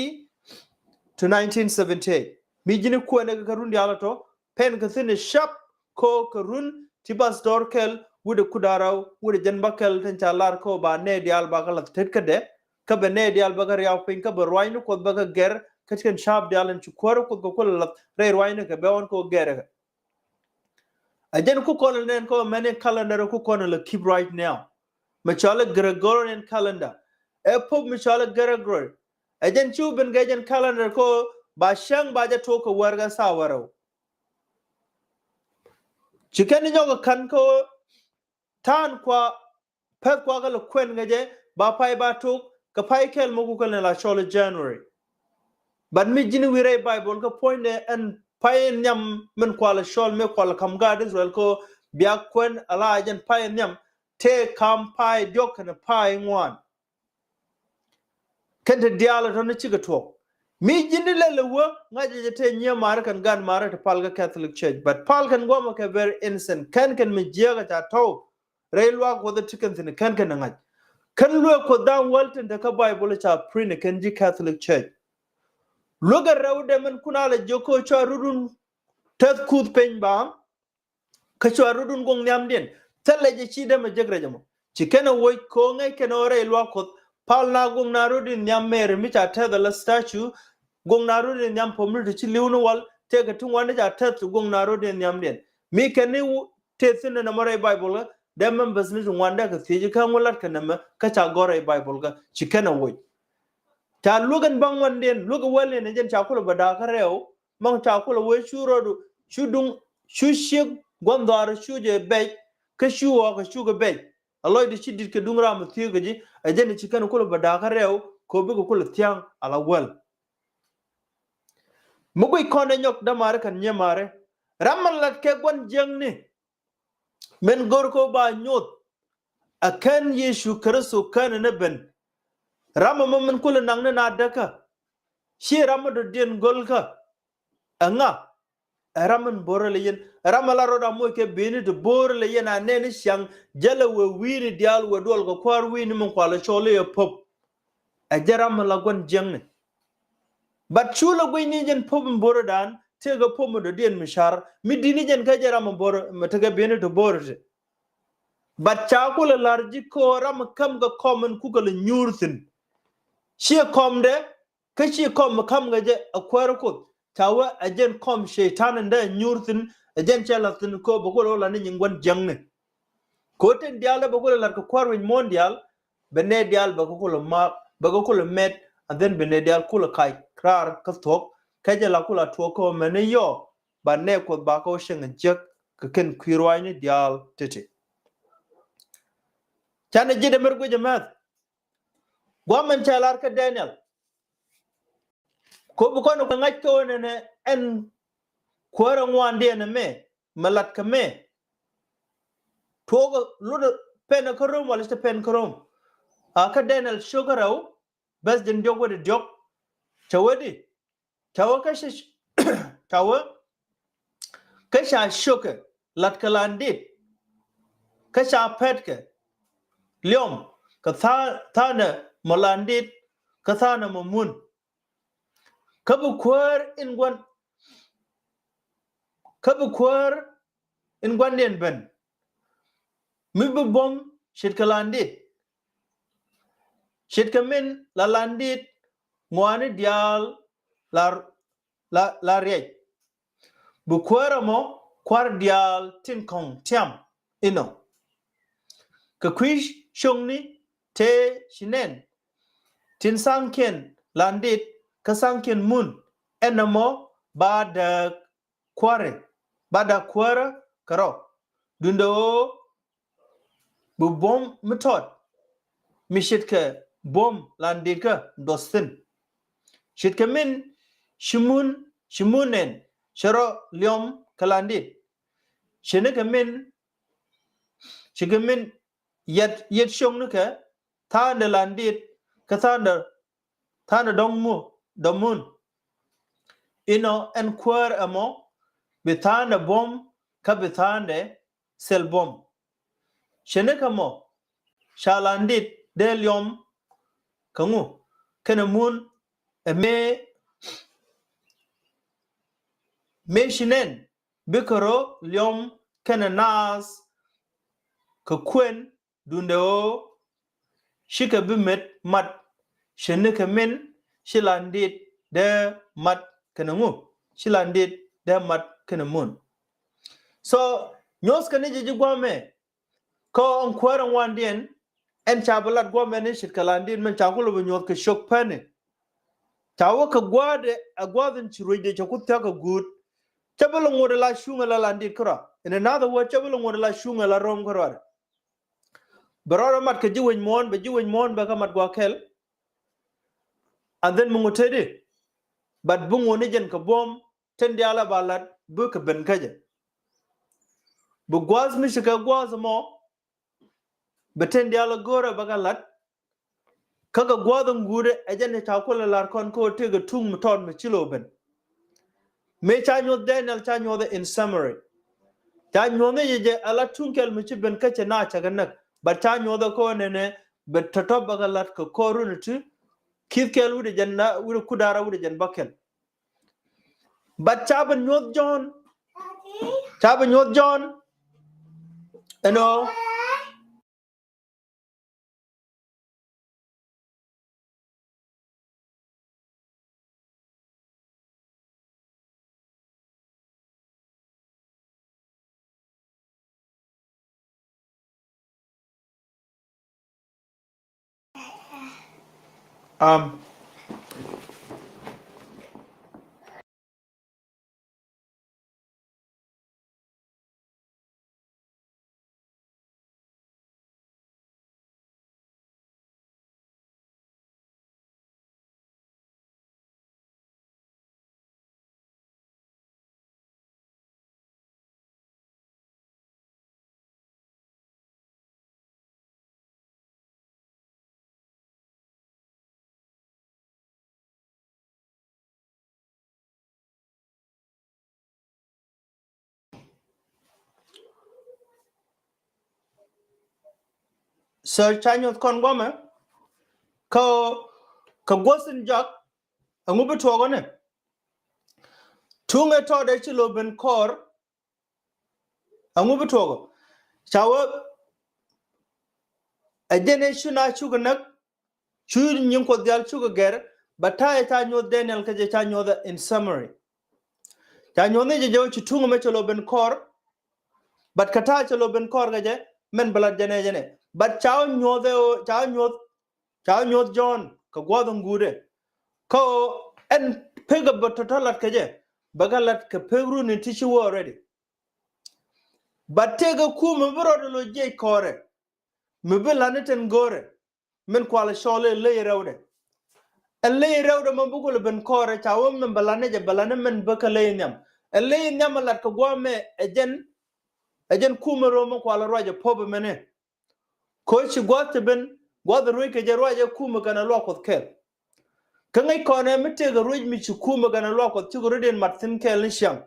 to 1978 mijini ko ne karun dialato pen ka thine sharp ko karun tibas dorkel wude kudaraw wude janbakel tan chalar ko ba ne dial ba kala tetkade ka be ne dial ba gar yaw pen ka be royno ko ba ger katken sharp dialen ci ko ko la re royno ka be on ko ger ajen ku ko nen ko many calendar ku ko la keep right now machala Gregorian calendar pop mishala Gregor ajen chu ben gajen calendar ko ba shang ba ja to ko warga sa waro chiken nyoga kan ko tan kwa pet kwa ga kwen gaje ba pai ba to ka pai kel mo ko la shole January but mi jini wire Bible ko point and pai nyam men kwa la shol me kwa la kam ga Israel ko bia kwen ala ajen pai nyam te kam pai jok na pai ngwan kente diala to ne chiga to mi jindi lele wo ngaje jete nhiam mar kan gan mar to palga Catholic Church but pal kan goma ka very innocent kan mi jiga ta to railwa ko the chicken tin kan ngaj kan lo ko dan waltin da ka Bible ta print kan ji Catholic Church loga rawde men kuna la joko cha rudun tat kud pen ba ka cha rudun gong nyam den tale je chi da ma jegra jamo chicken wo ko ngai ken ore lwa ko pal na gong na rudin nyam mere mi ta ta the statue gong na rudin nyam pomul de chi liunu wal te ga tun wanda ja ta gong na rudin nyam den mi ken ni te sin na mare Bible da man business wanda ka ti kan wulat kan ma ka cha gore Bible ga chicken wo ta lugan bang wanden luga wale ne jen chakula bada kareo mang chakula we shurodu shudung shushik gondar shuje be ka shuwa ka shuga be aloy de chidit ke dungra mu thigaji ajen chikan kula bada kareo ko be kula tiang ala wel mugo ikone nyok da mare kan nyemare ramal lat ke gon jengni men gorko ba Nyoth akan Yeshu Kristo kan ne ben rama mamman kula nang na daka shi rama do den golka anga raman borale yen ramala roda mo ke beni de borale yen anene shang jala we wini dial we dol go kwar wini mon kwala chole yo pop a jaram la gon jengne but chula go ni jen pop borodan te go pop do den mishar mi dini jen ka jaram bor mataga beni to borje but chakula larji ko ram kam go common kugol nyurthin shi komde kashi kom kam gaje akwar ko tawa ajen kom shaitan da nyurtin ajen chalatin ko bokolo la ni ngwan jangne ko ten dial bokolo la ko kwar mondial bene dial bokolo ma bokolo met and then bene dial kula kai krar ka tok kaje la kula to ko mene yo ba ne ko ba ko shen jek ka ken kwirwai ni dial tete chane jide mergo jamat gwaman chalar ka Daniel ko bu kono ko ngaj ko ne en kwara ngwande ne me malat ka me togo ludo pen ko rom wala pen ko rom aka Daniel shogaraw bas den jogo de jok tawadi tawa ka shi tawa ka sha shoke lat kalandit ka sha petke lyom ka thana malandit ka thana mamun kabu kwar in gwanden ben mi bu bom shit kalandit shit kamin la landit ngwani dial la riej bu kwara mo kwar dial tin kong tiam ino ka kwish shongni te shinen tin sanken landit ka sanken mun enamo bada kwara karo dundo bu bom metot mi shitka bom landit ka dostin shitka min shimunen sharo lyom kalandit shikamin yet shongnuka thanda landit ka thanda domun ino en kwar amo bithanda bom ka bithande sel bom shenekamo shalandit de lyom kangu kenamun me shinen bikaro lyom kenanas ka kwen dundeo shika bimet mat sheneka min shilandit de mat kenangu shilandit de mat kenamun so nyos kane jeji gwame ko on kwaran wandien en chabalat gwame ne shikalandit men chakulo nyos ka shok pane tawo ka gwade agwadin chiroide chakutya ka good chabalo ngode la shunga la landit kra in another word chabalo ngode la shunga la rom kra barora mat ka jiwen mon ba ka mat gwa kel and then mungutede but bungo ni jen ka bom tendi ala balat bu ka ben kaje bu gwaz mi shika gwaz mo betendi ala gora bagalat kaga gwadon gude ejen ta kula lar kon ko tega tung muton mi chilo ben me chanyo Daniel chanyo in summary chanyo ne je ala tunkel mi ben kache na chaga nak but chanyo ko ne bet totob bagalat ko koruntu kitkel wude janna wude kudara wude jan bakel but chaban nyot John you know um so chanyo kon gome ko gosin jak ngubu togo ne tunga to de chilo ben kor ngubu togo chawo a generation a chuganak chur nyin ko dial chuga ger but ta Nyoth Daniel ka je cha Nyoth in summary cha Nyoth ne je chitungu me chalo ben kor but kata chalo ben kor ga je men balad jane but cha Nyoth John ka gwadon gude ko en pega bototalat ka je bagalat ka pegru ni tishu already but tega kuma bro lo je kore mbilaneten gore men kwala shole le rewde le rewde man bugul ben kore chawum men balane je balane men bakale nyam le nyam lat ko gome ejen kuma ro man kwala roje pobe mene ko chi gote ben godo roy ke je roje kuma kana lokot kel kangai kone mitega roy mi chi kuma kana lokot chi roden martin kel sham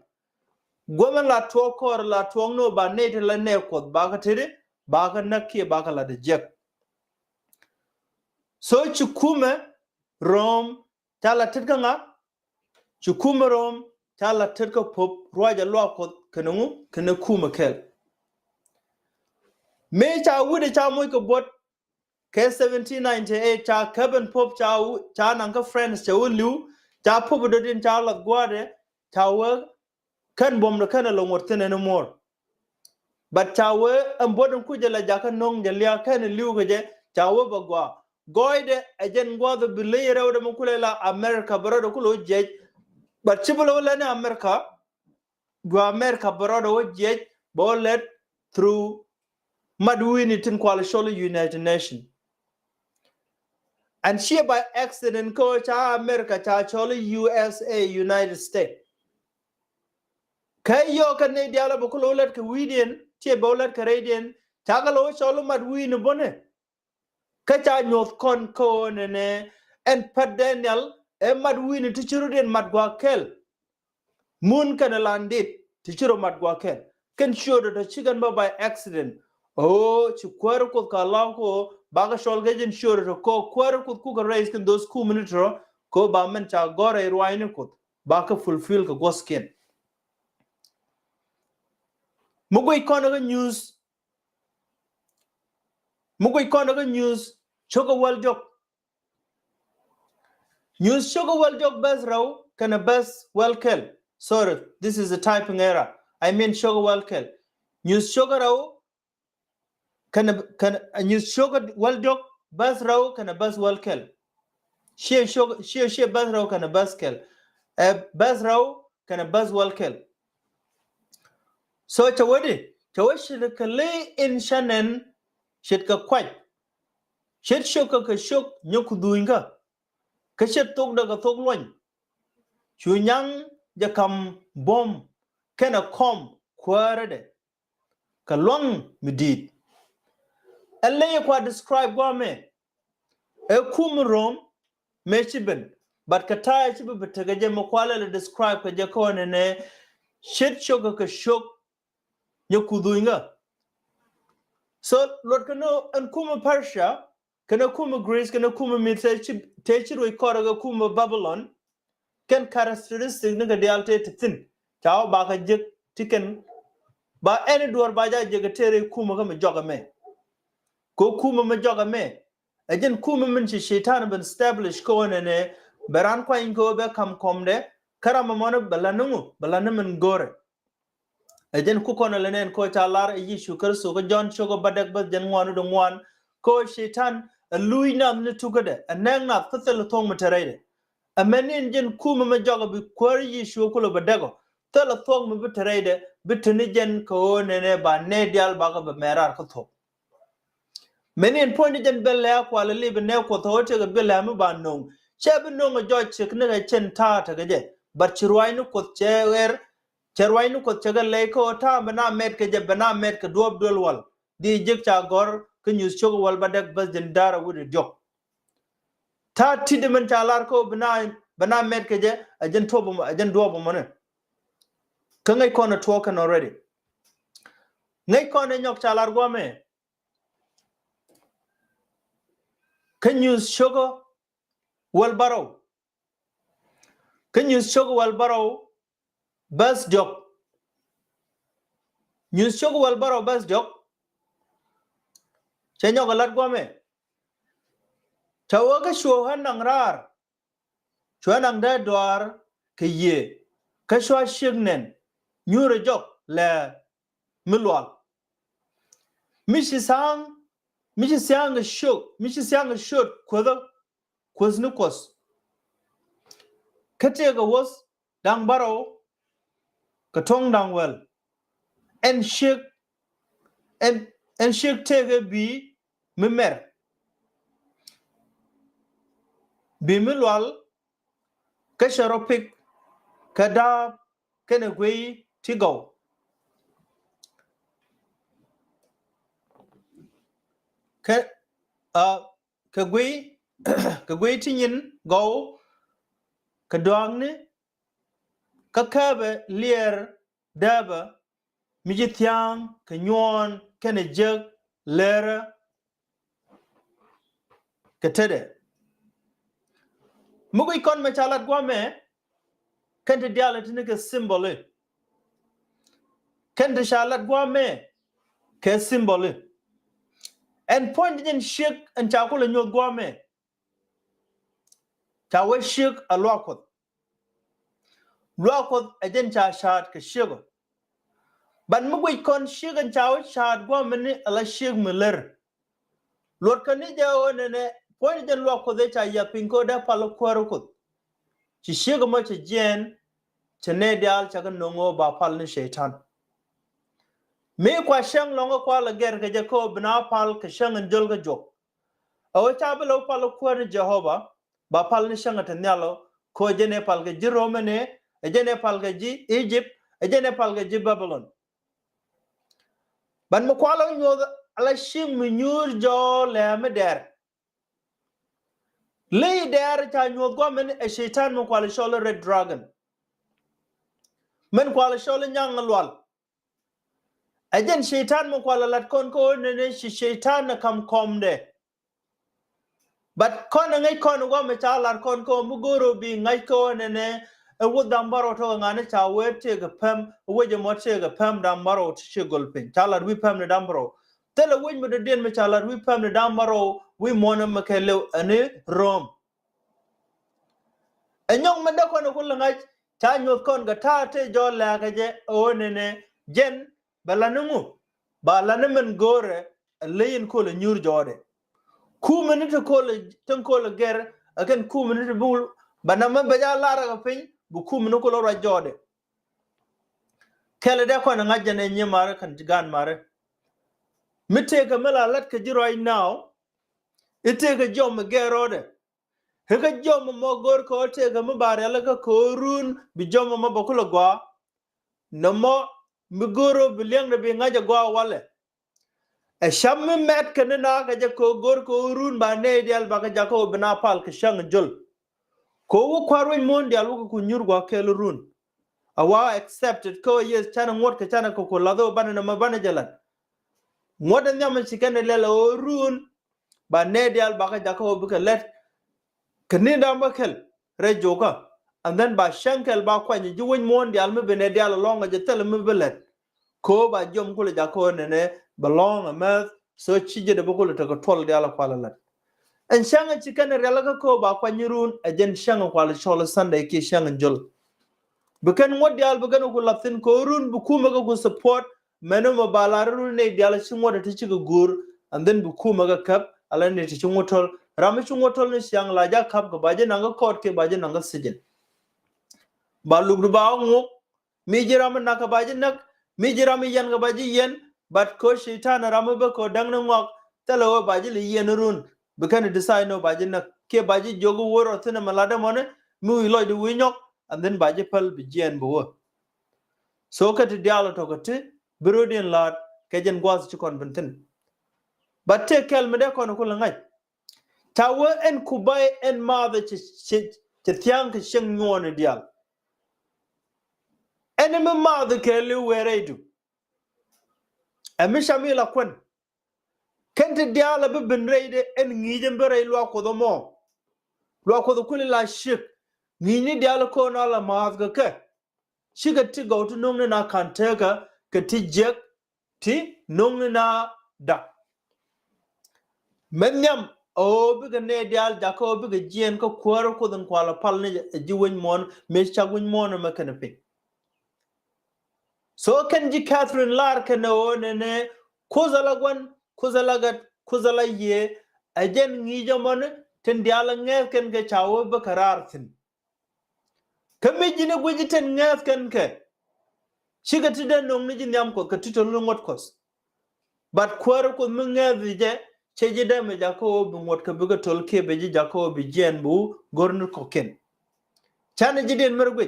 gomen la to kor la to no ba ne te la ne kot ba ka tede ba ka nakke ba ka la de jek so chukume rom tala tirka nga chukume rom tala tirka pop roja lokot kanungu kana kuma kel me cha wude cha moy ko bot ke 1798 cha kaben pop cha nanga friends cha liu cha pop do din cha la gwade cha wa kan bom no kana lo ngortene no mor but cha wa ambodon kujela jaka nong de lia kan liu gaje cha wa bagwa goide ejen gwado bile rewde mo kulela America barodo kulo jej but chibulo lene America barodo jej bolet through madwini tin kwalisholo United Nations and she by accident ko cha America cha cholo USA United States kayo kanne diala bokulo let ka widien che bolet ka radian cha galo cholo madwini bone kacha Nyoth kon ko nene en pat Daniel e mad wini tichuru den mad gwakel moon kana landit tichuru mad gwakel ken shodo to chigan ba by accident oh chikwar ko kala ko baga sholge jin shodo to ko kwar ko ku ka raise kin those 2 minutes ko ba men cha gore ruwaini ko ba ka fulfill ka gosken mugo ikono news chogo wal jok news chogo wal jok bas raw kana bas welkel sorry this is a typing error I mean chogo welkel news chogo raw kana news chogo wal jok bas raw kana bas welkel she bas raw kana bas kel bas raw kana bas welkel so chawadi kale in shanen shit ka kwaj shit shoka ka shok nyokuduinga ka shit tok daga tok loñ chunyang jakam bom kana kom kwarede ka long midit alle kwa describe gwa me e kumrom mechiben but kata chibe betagaje makwala le describe ka jakone ne shit shoka ka shok nyokuduinga so lot kano an kuma Persia kana kuma Greece kana kuma techiru ikora ga kuma Babylon ken characteristic nga dialte tin chao ba ka jek tiken ba any door ba ja je tere kuma ga joga me ko kuma ma joga me ajen kuma min chi shaitan ben establish ko ne beran kwa ingo be kam komde karama mono balanumu gore ajen ku kono lenen ko ta lar yi shukar so ko John shogo badak ba jen ngwanu do ngwan ko shaitan lui nam ne tugade anang na fatel thong matareide amanin jen kuma ma joga bi kwari shukulo badago tala thong mu bitareide bitini jen ko ne ba ne dial ba ko be merar ko tho menin point jen bella ko ala libe ne ko tho te ga bella mu ba non chebe non ga joj chik ne ga chen ta ta gaje bar chirwai nu ko chewer cherwai nu ko chega le ko ta bana met ke je bana met ke dob dol wal di jik cha gor ke news chogo wal badak bas jen dara wude jok ta tidemen chalar ko bana met ke je ajen tobo ajen dobo mone kangai kono talking already ngai kono nyok chalar go me can you sugar wal baro bas jok news sugar wal baro bas jok chenyo galat go me chawaga show hanang raar chuanang da dwar ke ye ka shwa shignen nyure jok le milwal mishi sang shuk kwada kwaznu kwas kate ga was dang baro ka tong dang wel en shik en shik tege bi mimer bi milwal ka sharopik ka da kene gwe tigaw ka ka gwe ka gwe tinyin go ka doangne ka kabe lier daba miji thiang ka nyon kene jeg lera ka tede mugi kon me chalat gwa me kente dialet ne ka symbole kente chalat gwa me ka symbole en point din shik en chakula nyot gwa me chawe shik alwakot lwakot ajen cha shat ka shigo ban mugi kon shik en chawe shat gwa me ni ala shik meler lot kan ni jawo ne point din lwakot de cha ya pinko da palo kwarokot ci shiga ma ci jen ci ne dial ca ga nongo ba pal ni shaitan me kwa shang longo kwa la ger ga je ko bna pal ka shang njol ga jok aw cha belo pal ko ni jehova ba pal ni shang ta nyalo ko je ne pal ga ji romane je ne pal ga ji egypt je ne pal ga ji babylon ban mo kwa la nyo ala shing mu nyur jo le me der le der cha nyo go men e shaitan mo kwa la shol red dragon men kwa la shol nyang lwal ajen shaitan mo kwala lat kon ko ne shaitan na kam komde but kon ngai kon go me cha lat kon ko mugoro bi ngai ko ne e wudam baro to ngane cha wete ga pam weje mo che ga pam dam baro che golpin cha lat wi pam ne dam baro tele wej mo de den me cha lat wi pam ne dam baro wi mona me ke le ane rom enyong me de kon ko ngai cha nyot kon ga ta te jo la ga je o ne jen balanungu ba lanamen gore leyin ko le nyur jode ku minute ko le tan ko le ger akan ku minute bul banama baja lara ga pin bu ku minute ko lo ra jode kele de ko na ngajane nyimare kan tigan mare mite ga mala lat ka ji right now ite ga jom gerode he ga jom mo gor ko te ga mabare la ka ko run bi jom mo bakulo gwa no mo mi goro bilyang de bi ngaja gwa wale a sham met kan na ga ko gor ko run ba ne dial ba ga ko bna pal ka shang jol ko wo kwarwe mon dial wo ko nyur gwa kel run awa accepted ko yes chana ngot ka chana ko lado ban na ma ban jalan ngoda nyam sikane lela o run ba ne dial ba ga ko bu ka let kani da makel re joka and then ba shankel ba kwani ji won mon dial me bene dial longa je tel me belet ko ba jom ko le jako ne belong a math so chije de bokolo to ko tol dial kwala lat en shanga chikane relaga ko ba kwani run ajen shanga kwala chola sunday ki shanga jol bukan ngod dial bukan ko latin ko run bu kuma ga ko support meno ma balarun ne dial shingo de tichi gur and then bu kuma ga kap ala ne tichi ngotol rami chungotol ni siang la ja kap ga baje nanga court ke baje nanga sijin ba lugdu ba ngu mi jiram naka baje nak mi jiram yan ga baje yen but ko shaitan ram ba ko dang na ngok talo baje li yen run bukan decide no baje nak ke baje jogo woro tena malada mone mu loy du winyok and then baje pal bi jen bo so ka ti dialo to ko ti brodin lad ke jen gwas ci kon bentin but te kel me de kon ko la ngai tawe en kubai en mother ci tiang ke sheng nyone dial en me mother ke le were du emi shamila kwen kente dial be ben reide en ngije mbere lo ko do mo lo ko do kuli la shik ngini dial ko na la mother ke shiga ti go to nong na kan tega ke ti jek ti nong na da menyam o biga ne dial jako biga jien ko kwaro ko den kwala pal ne jiwen mon me chagwen mon ma kana pe so kan ji Catherine lar kana o ne kuzala ye ajen ngi jamon ten dial nge ken ga chawo ba karar tin kame jine gweji ten nge ken ke shiga tiden nong ni nhiam ko katito lungot kos but kwaro ko nge vije cheje da me jako bungot ka biga tol ke beji jako bi jen bu gornu koken chana jiden mergwe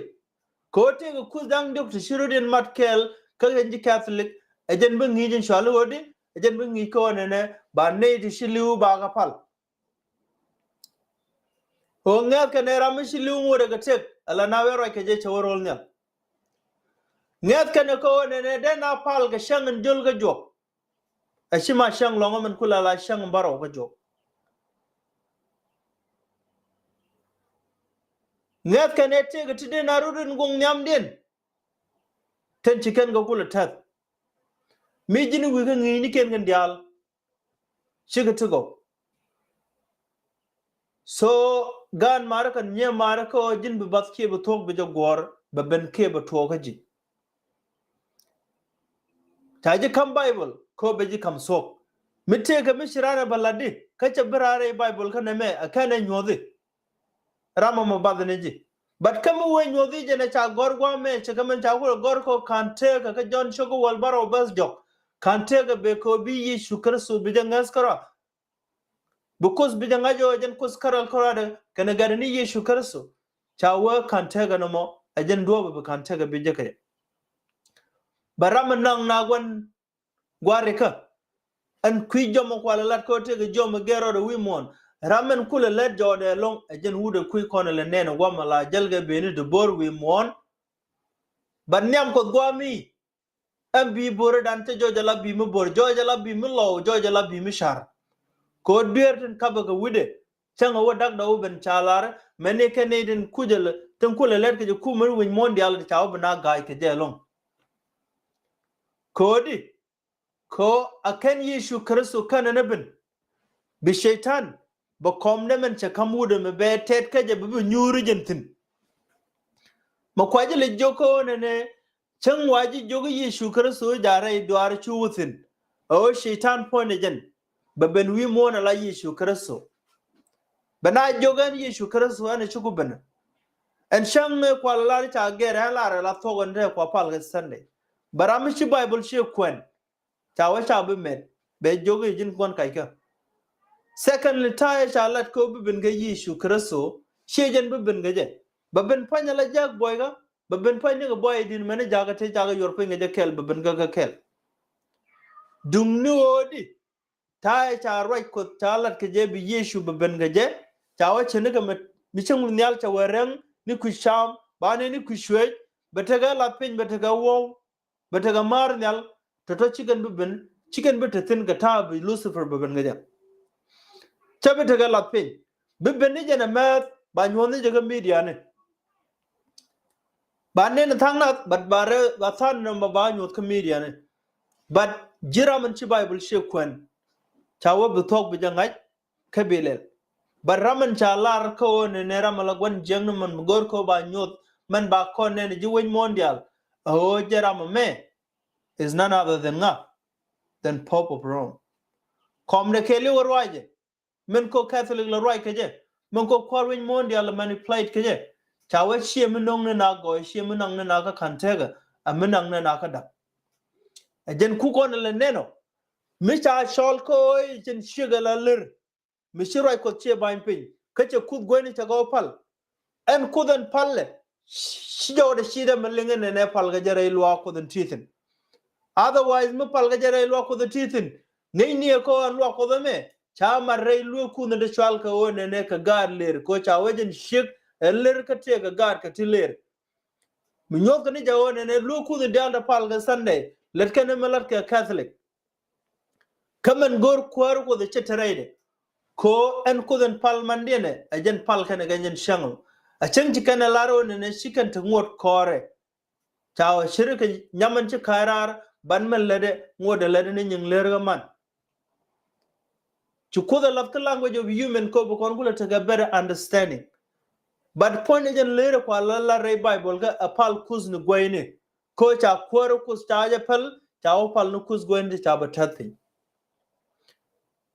ko te ko kudang dok shirudin matkel ka genji Catholic ejen bu ngi jin shalu odi ejen bu ngi ko ne ba ne di shilu ba ga pal o nge ka ne ram shilu mo daga tek ala na wero ke je chaworol nya nge ka ne ko ne de na pal ga shangen jol ga jok ashima shang longo man kula la shang baro ga jok nget kan ete ga tide na rudin gong nyam den ten chicken ga kula tat mi jini wi ga ngi ni ken gan dial shiga to go so gan mara kan nye mara ko jin bi bat ke bi tok bi jagor ba ben ke bi to ga ji ta ji kan bible ko be ji kam sok mi te ga mi shirana baladi ka ce birare bible kan me akana nyodi rama mo badne ji but kama we nyodi jena cha gor gwa me che kama cha gor ko kante ka John shogo wal baro bas jok kante ga be ko bi yi shukar su bi jangas kara because bi janga jo jen kus karal kara kana ga ni yi shukar su cha wa kante ga no mo ajen do bi kante ga bi jake baram nang na gwan gware ka an kwi jomo kwala lat ko te ga jomo gero de wimon ramen kula let jode long ajen wude kwi kono le neno gwama la jalga beni de bor wimon ban nyam ko gwami am bi bor dan te jojala bi mu bor jojala bi mu law jojala bi mu shar ko derten kabaga wude tanga wadak da uben chalar mene keneden kujel tan kula let ke kumur win mondial de chaw bana gaay ke jelong kodi ko akan yishu kristo kana nabin bi shaitan ba komne men cha kamude me be tet kaje bi nyuru jentin makwaje le joko ne can waji jogo yishu kristo jare dwar chuwutin o shaitan pone jen baben wi mona la yishu kristo bana jogan yishu kristo ana chugu bana en shang kwala la ta gere la la togon de kwa pal sunday barami chi bible chi kwen ta wa cha be met be jogo jin kon kai ka secondly ta cha lat ko bibin ga yishu kristo shejen bibin ga je babin panya la jag boy ga babin panya ga boy din mane jaga te jaga yor panya je kel babin ga kel dumni odi ta cha right ko ta lat ke je bi yishu babin ga je ta wa chene ga mi chang nyal cha wereng ni ku sham bane ni ku shwe betaga la pin betaga wo betaga mar nyal to chicken bit tin ga ta bi lucifer babin ga je chabe taga la pin bibben ni jena mɛɛt ba nyoni jaga media ne ba ne na thang na bat bare ba than na ba nyot ka media ne but jira man chi bible she kwen chawo bi thok bi jangai ka belel baraman cha lar ko ne ramala gwan jeng man gor ko ba nyot man ba ko ne ji wen mondial o jera me is none other than Pope of Rome kom ne keli warwaje men ko Catholic la roi keje men ko korwin mondial manipulate keje chawe shie menong ne na go shie menang ne na ka kantega a menang ne na ka da ajen ku ko ne neno mi cha shol ko jen shigala lir mi shiroi ko che bain pin kache ku gweni cha go pal en kudan palle shijo de shida melinge ne pal ga jare lwa ko den tithin otherwise mi pal ga jare lwa ko den tithin nei ni ko an lwa ko me cha marre lu ku ne de chwal ka o ne ka gar ler ko cha wajen shik ler ka te ga gar ka ti ler mi nyok ni jawo ne lu ku ne da pal ga sunday let ka ne malat ka Catholic kamen gor kwar ko de chetaraide ko en kudan pal mandene ajen pal kana ganyen shango a canji kana laro ne shikan ta ngot kore tawo shirka nyaman ci karar ban man lade ngoda lade ne nyin lerga man chukuda lat language of human ko bu kon kula to better understanding. But point again later kwa la ray Bible ga apal kuz nu goyne ko cha kwaro kus cha ja pal cha opal nu kus goyne cha batati.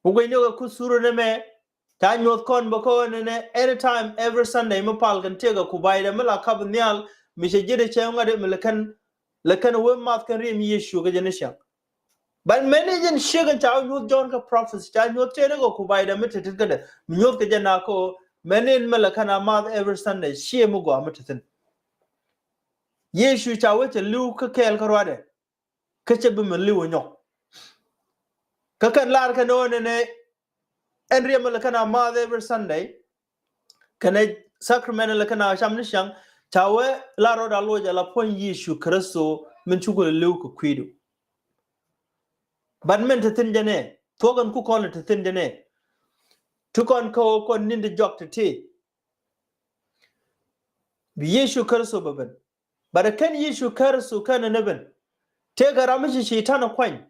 Bugoyne ga kusuru ne me ta Nyoth kon bako ne anytime every Sunday mo pal kan tega ku bayda mala kab nyal mi se jide che ngade mi lekan we mat kan rim Yeshu ga jene sha. But many jen shigan cha Nyoth John ka prophets cha Nyoth tere go ku bayda mi tetit gade mi Nyoth ka jana ko many in malakan amad every Sunday she mo go amatatin. Yeshu cha we te lu ka kel karwade ka che bi mi liwo nyok. Ka kan lar ka no ne en rim malakan amad every Sunday kana Sacramento lakana shamnishang chawe la roda loja la pon Yeshu Kristo min chugul liw ko kwidu. But men te tin jane togan ku kon te tin jane tukon ko kon ninde jok te ti bi Yeshu Kristo baben but kan Yeshu Kristo kan neben te garamishi shaitan kwan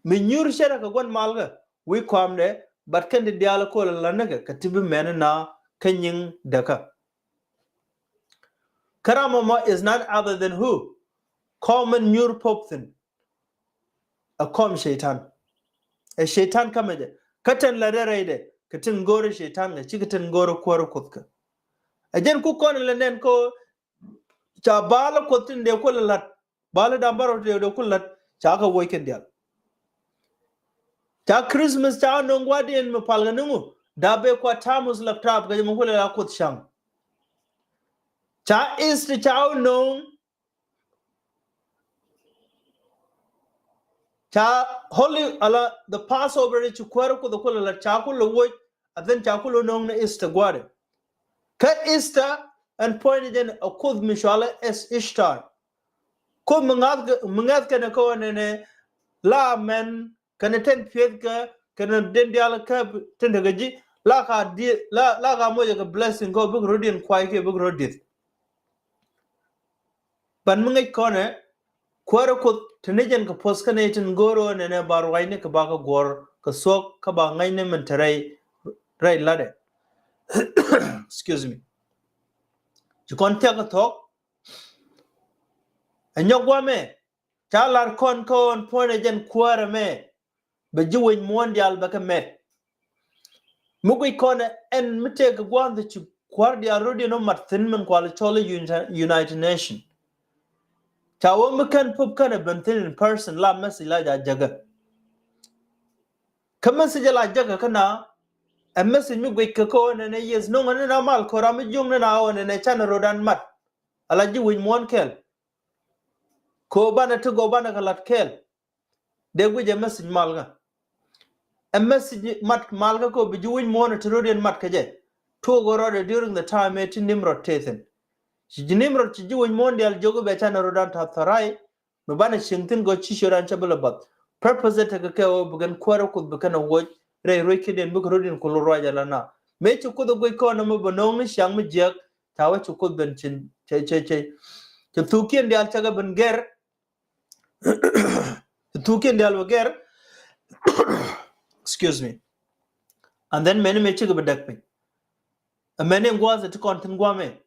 min yur shera ka gon malga we kwamne but kan de diala ko la naga katibi men na kanyin daka. Karamama is none other than who? Common Nur Popthin. A com shaitan. A shaitan kamaja. Katan ladarede. Katin gore shaitan. A chikatan gore kwara kutka. A jen kukon lenen ko. Cha bala kutin de kulalat. Bala dambaro de kulat. Chaka weekend yal. Cha Christmas cha nongwadi en mapalganungu. Dabe kwa tamus laptop. Kajamukula la kut shang. Cha is the chow nong. Cha holy ala the Passover is chukwaro the kula la chakulo woy and then chakulo nong na Easter guare. Ka Easter and pointed in a kud mishala es Ishtar. Kud mangad kana ko ne la men kana ten piedka kana den diala ka tendagaji la ka moja ka blessing go big rodian kwai ke big rodit. Ban mangay kone kwaro kud tenijan ka poska ne tin goro ne barwaine ka baka gor ka sok ka ba ngai ne mentarai rai lade. Excuse me. You can't take a talk. And your me, Chalar con and point again quarter me, but you in mondial back a met. Mugui corner and me take a one that you quardia already no Martinman quality United Nation. Chawomakan pub kind of bentin in person, la messy like that jagger. Come message like jagger kana, and message me with Kako and a year's no one in a mal, Korama Jung and hour and a channel road and mat. I like you in one kell. Ko bana to go bana kalat kel de wije message malga a message mat malga ko bi juwin monitor and mat kaje to go rode during the time et nimrod tethen si nimrod ci juwin mondial jogo be chana rodan ta tharai me bana shingtin go ci shoran chabala bat purpose ta ka ko bugan kwaro ko bukana woj re kiden bu rodin ko roja lana me ci ko do go ko na mo bonong ni shang mi jek tawa ci ko ben chin che to tukien dial chaga ben ger Tukin Dalwager, excuse me, and then many make a bedakping. A many was at content guame.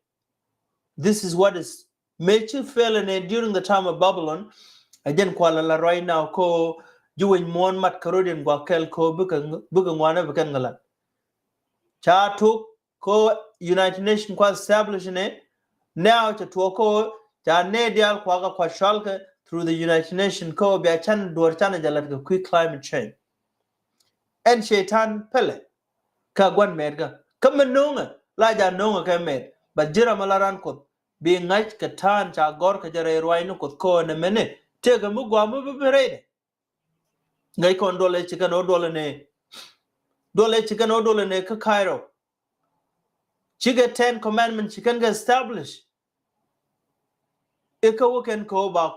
This is what is made you fail in it during the time of Babylon. Again, Kuala right now, ko doing mon mat Carodian Guakel ko Buganwana Bukangalan. Cha took ko United Nations was established in it. Now to Tuoko, Ja Nedial Quaga Quashalka. Through the United Nations, ko be a chan duarchana jalat quick climate change. And shaitan pele ka gwan medga. Come nunga, laja nunga ka med, but jira malaran kot being night katan cha gor ka jare ruainu kot ko na mene take a mugwamu berede. Ngai kon dole chicken o dole ne ka Cairo. Chiga 10 commandments chicken ga establish. Eka woken ko ba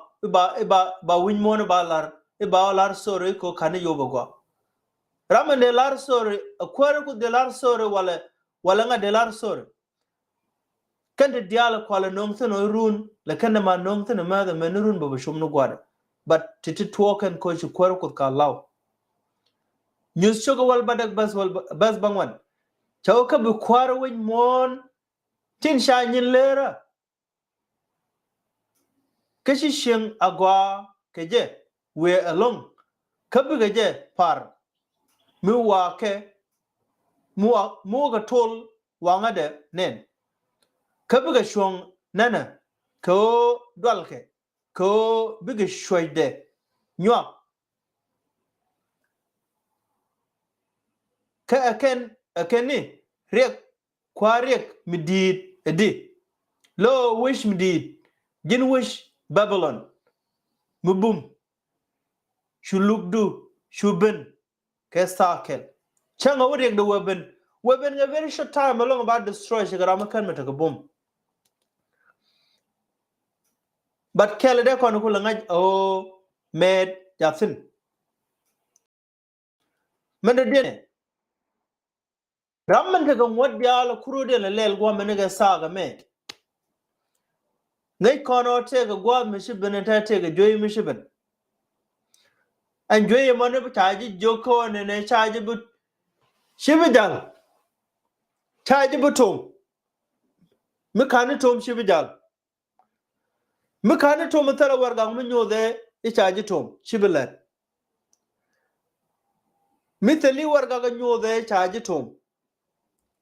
win mona balar lar sore ko kane yobagwa ramen de lar sore akwara ko de lar sore wala nga de lar sore kan de diala kwala nongteno run la kan ma nongteno ma da menurun ba shum no gwada but titi token ko chi kwara ko ka law news chogo wal badak bas bangwan chaw ka bu kwar win mon tin sha nyin lera kashi shin agwa keje we along ka bu geje par mi wa ke mu ga tol wanga de nen ka bu ga shong nana ko dwalke ko bu ga shoyde nywa ka akeni rek kwa rek midit edi lo wish midit jin wish babylon mubum shulukdu shuben kesakel changa wurek the weapon a very short time along about destroy shigarama kan meta boom but kele de kon kula ngaj o mɛɛt jathin mende dene ramman daga wadya kuro de lel gwa menega saga me ngai kono te ga gwa mishibin ta te ga joyi mishibin an joyi manu taji joko ne chaji bu shibijal chaji bu tom mikani tom shibijal mikani tom tara warga mun nyode chaji tom shibilat mitali warga ga nyode chaji tom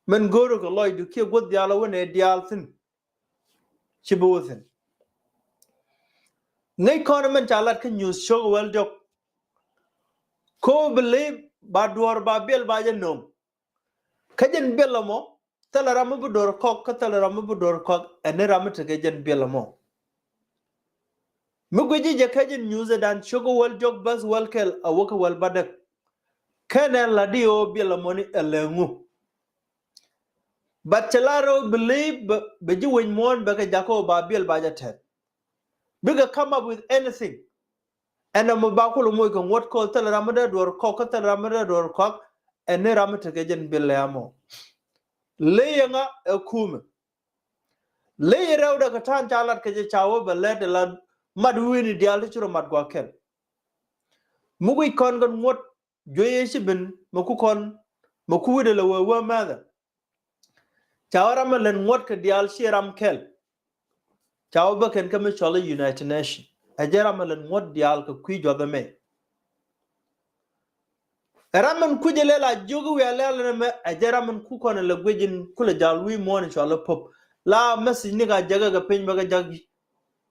men goro ko loy du ke god diala wone dial thin shibuthin ngai kono men chalat ka news show well jok ko believe ba duor ba bel ba jenom kajen belamo tala ramu bu dor kok ka tala ramu bu dor kok ene ramu te kajen belamo muguji je kajen news dan shogo well jok bas well kel awoka well badak kana ladio belamo ni elengu but chalaro believe beji wen mon ba ka jako ba bel ba jatet biga come up with anything and I'm about to make what called tell Ramada or cock tell Ramada or cock and ne Ramata Gajan Bilamo. Laying a kum. Lay it out a catan chalat kajachawa, but let the land Madwini dialiture Madwakel. Mugui congan what Joyeshibin, Mokukon, Moku de la mother. Chawaramal and what could dial shiram kel. Chawba can come to United Nations. A jeramal and what dial could quid the may. Ramen kujelela jogu we alala me ajaramen ku kono la gwejin kula jalwi mon inshallah pop la message niga jaga ga pen baga jagi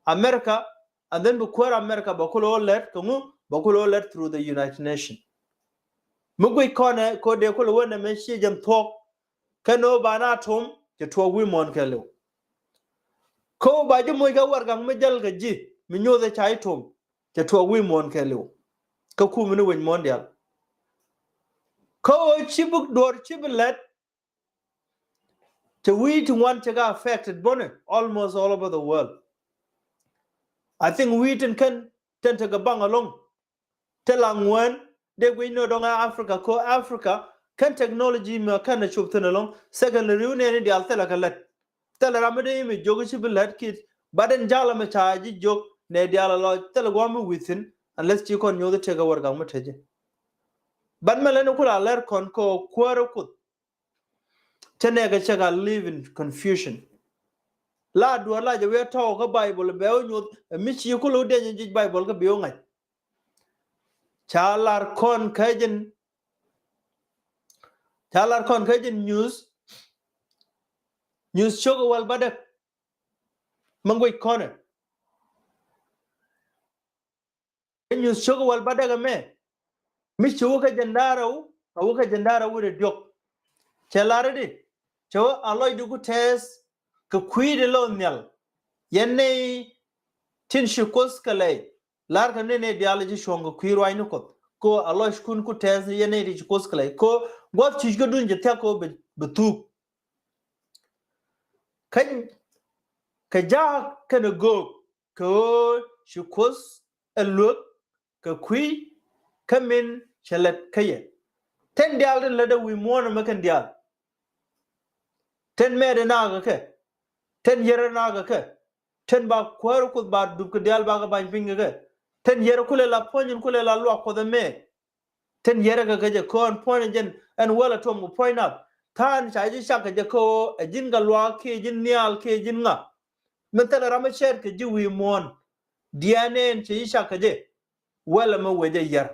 America and then before America bakulo let kungu bakulo let through the United Nations mugwe kono ko de kulo wona men shi jam talk kano bana tom je to wi mon kelo ko ba je moy ga wargang me jal ga ji mi nyoda chai tom je to wi mon kelo ka ku mi wen mondial ko chibuk dor chibilet to we to want to get affected bonnet almost all over the world. I think we can tend to go bang along. Telang when they we know don't Africa ko Africa can technology me can chup ten along secondary union the altela kalet. Tell ramade me jogo chibilet kid but then jala me charge jog ne diala lo telagwam within unless you can know the take over gamma. But meleno kula ler kon ko kwaro kut tenega chega live in confusion. La dua la je we to ka Bible be o nyut mi chi ko lo de ji Bible ka bi o ngai. Chalar kon kajen news chogo wal badak mangoi kono. News chogo wal badak me mi chu ka jandara wu de diok. Chalar di cho aloy du ku test ka kwide lo nyal. Yenne tin shikos kalai lar ka ne dialogy shongo kwiro ay nukot ko aloy kun ku test yenne ri shikos kalai ko got chishgo dun je ko betu kan ka ja kana go ko shikos alok ka kwi kamin chalet kaye ten dial den lada wi mona makan dial ten mede naga ke ten yere naga ke ten ba kwaro ko ba dub ko dial ba ga ban pinga ke ten yere kule la ponyin kule la lo ko de me ten yere ga je ko point jen en wala to mo point up tan cha ji shaka je ko jin ga lwa ke jin nial ke jin nga metal rama sher ke ji wi mon dianen chi shaka je wala ma weje yar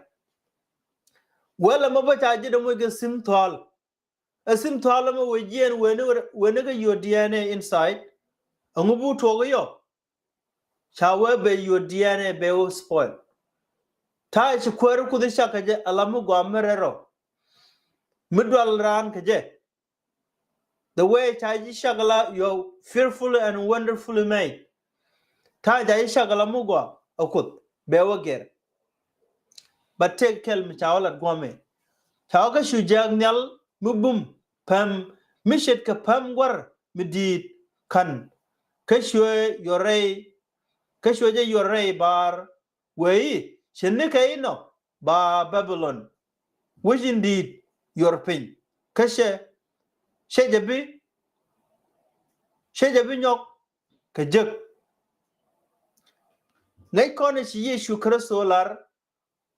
wala ma ba cha ji da mo ga sim tol a sim tol ma weje en when ga your DNA inside angubu to ga yo cha we be your DNA be wo spoil ta chi kwer ku de shaka je alamu go merero midwal ran ke je the way Taji Shagala, you're fearfully and wonderfully made. Taji Shagala Mugwa, Okut, Bewager. But take Kel Michael at Guame. Tauga Shujagnal, Mubum, Pam, Mishet Kapam War, Medid, Kan, Kashwe, Kashwe, your ray bar, Way, Shenikaino, Ba Babylon, which indeed your pain. Kashe, Shajabi, Nyok, Kajak. Ngay kone si Yeshu Kristo lar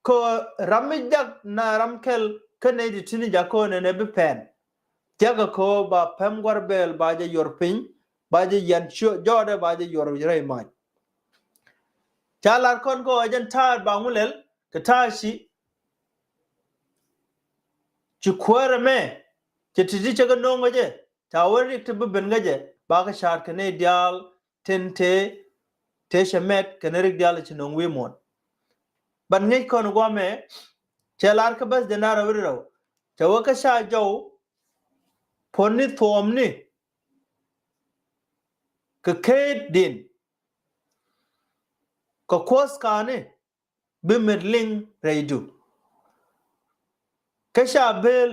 ko ramijak na ramkel kene di tini jako ne be pen jaga ko ba pemgwar bel ba je yor pin ba je yan jode ba je yor rei mai chalar kon ko ajan tar ba ngulel ka tashi ci kwere me ci tiji chaga nongo je ta wori te be ben gaje ba ka shar kene dial tente te shemet kene rik dial ci non wi mon ban ngay kon go me chalar ka bas de nara wirraw chawa ka sha jaw ponni thomni ka kate din ka kos kane bimirling reidu ka sha bel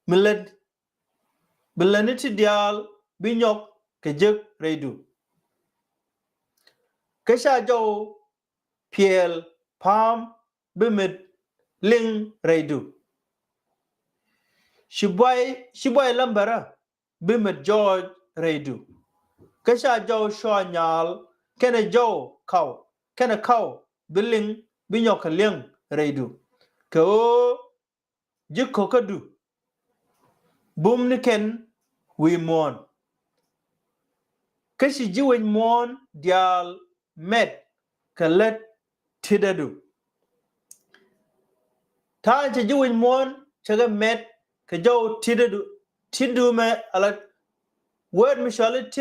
milad bilaniti dial binyok ka jek reidu ka sha jaw piel pam bimit ling reidu shibwai lambara bimit George reidu ka sha jaw shonyal kene jaw kaw kene kaw biling binyok liang reidu ka o jikko kadu bum ni ken wi mon kashi jiwen mon dial met ka let tidadu ta ce jiwen mon chaga met ka jaw tidu me alat word mi shalit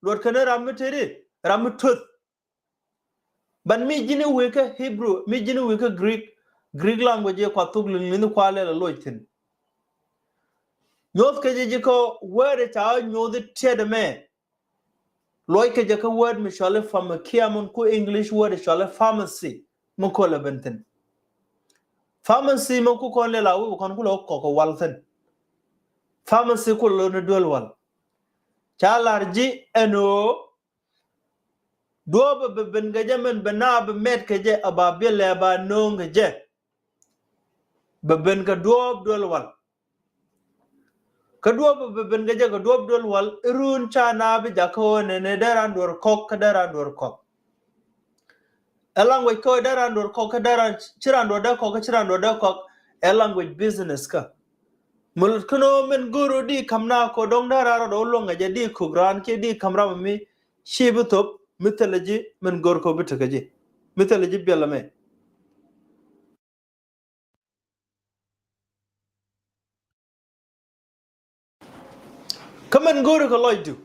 lord kana ramitut ban mi jini weka Hebrew mi jini weka Greek language kwa tuglin ni kwale la loitin Nyoth ke je ko word ta nyoth tied me loy ke je ko word mi shale pharmacia mun ko English word shale pharmacy mun ko la benten pharmacy mun ko kon le lawu kon ko ko walten pharmacy ko lo ne dol wal chalarji eno do be ben gaje men bana be met ke je ababele ba no je be ben ga do dol wal kaduwa be ben gaje ga do dol wal irun cha na be jako ne daran dor kok daran dor kok language ko daran dor kok daran chiran dor da kok chiran dor da kok language business ka mul kuno men guru di kamna ko dong dararo do longa je di kugran ke di kamra mi shibutop mythology men gor ko bitagaji mythology belame kamen guru ko loidu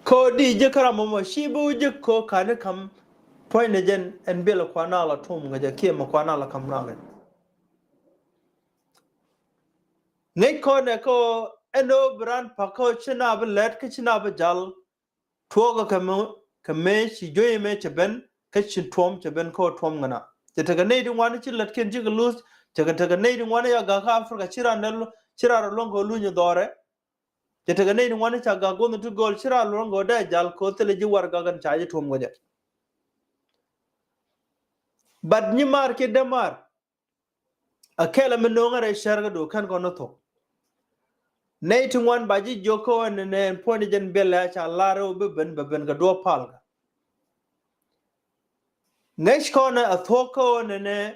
ko di je karamo mo shibu je ko kana kam point jen en bela kwana la tum ga je ke ma kwana la kamna ga nei ko ne ko eno brand pako china ba let ke china ba jal toga kame shi joye me cheben kachin tom cheben ko tom ngana te taga nei din wani chi lat ken jiga lose taga nei din wani ya ga ka afrika chira longo lunyo dore te taga nei din wani cha ga go to gol chira longo da jal ko tele ji war ga gan chaje tom goje bad ni mar ke damar akela men no ngare sharga do kan go no to nei tin wan baji joko ne poni jen bella cha laro be ben ga do pal next corner a thoko ne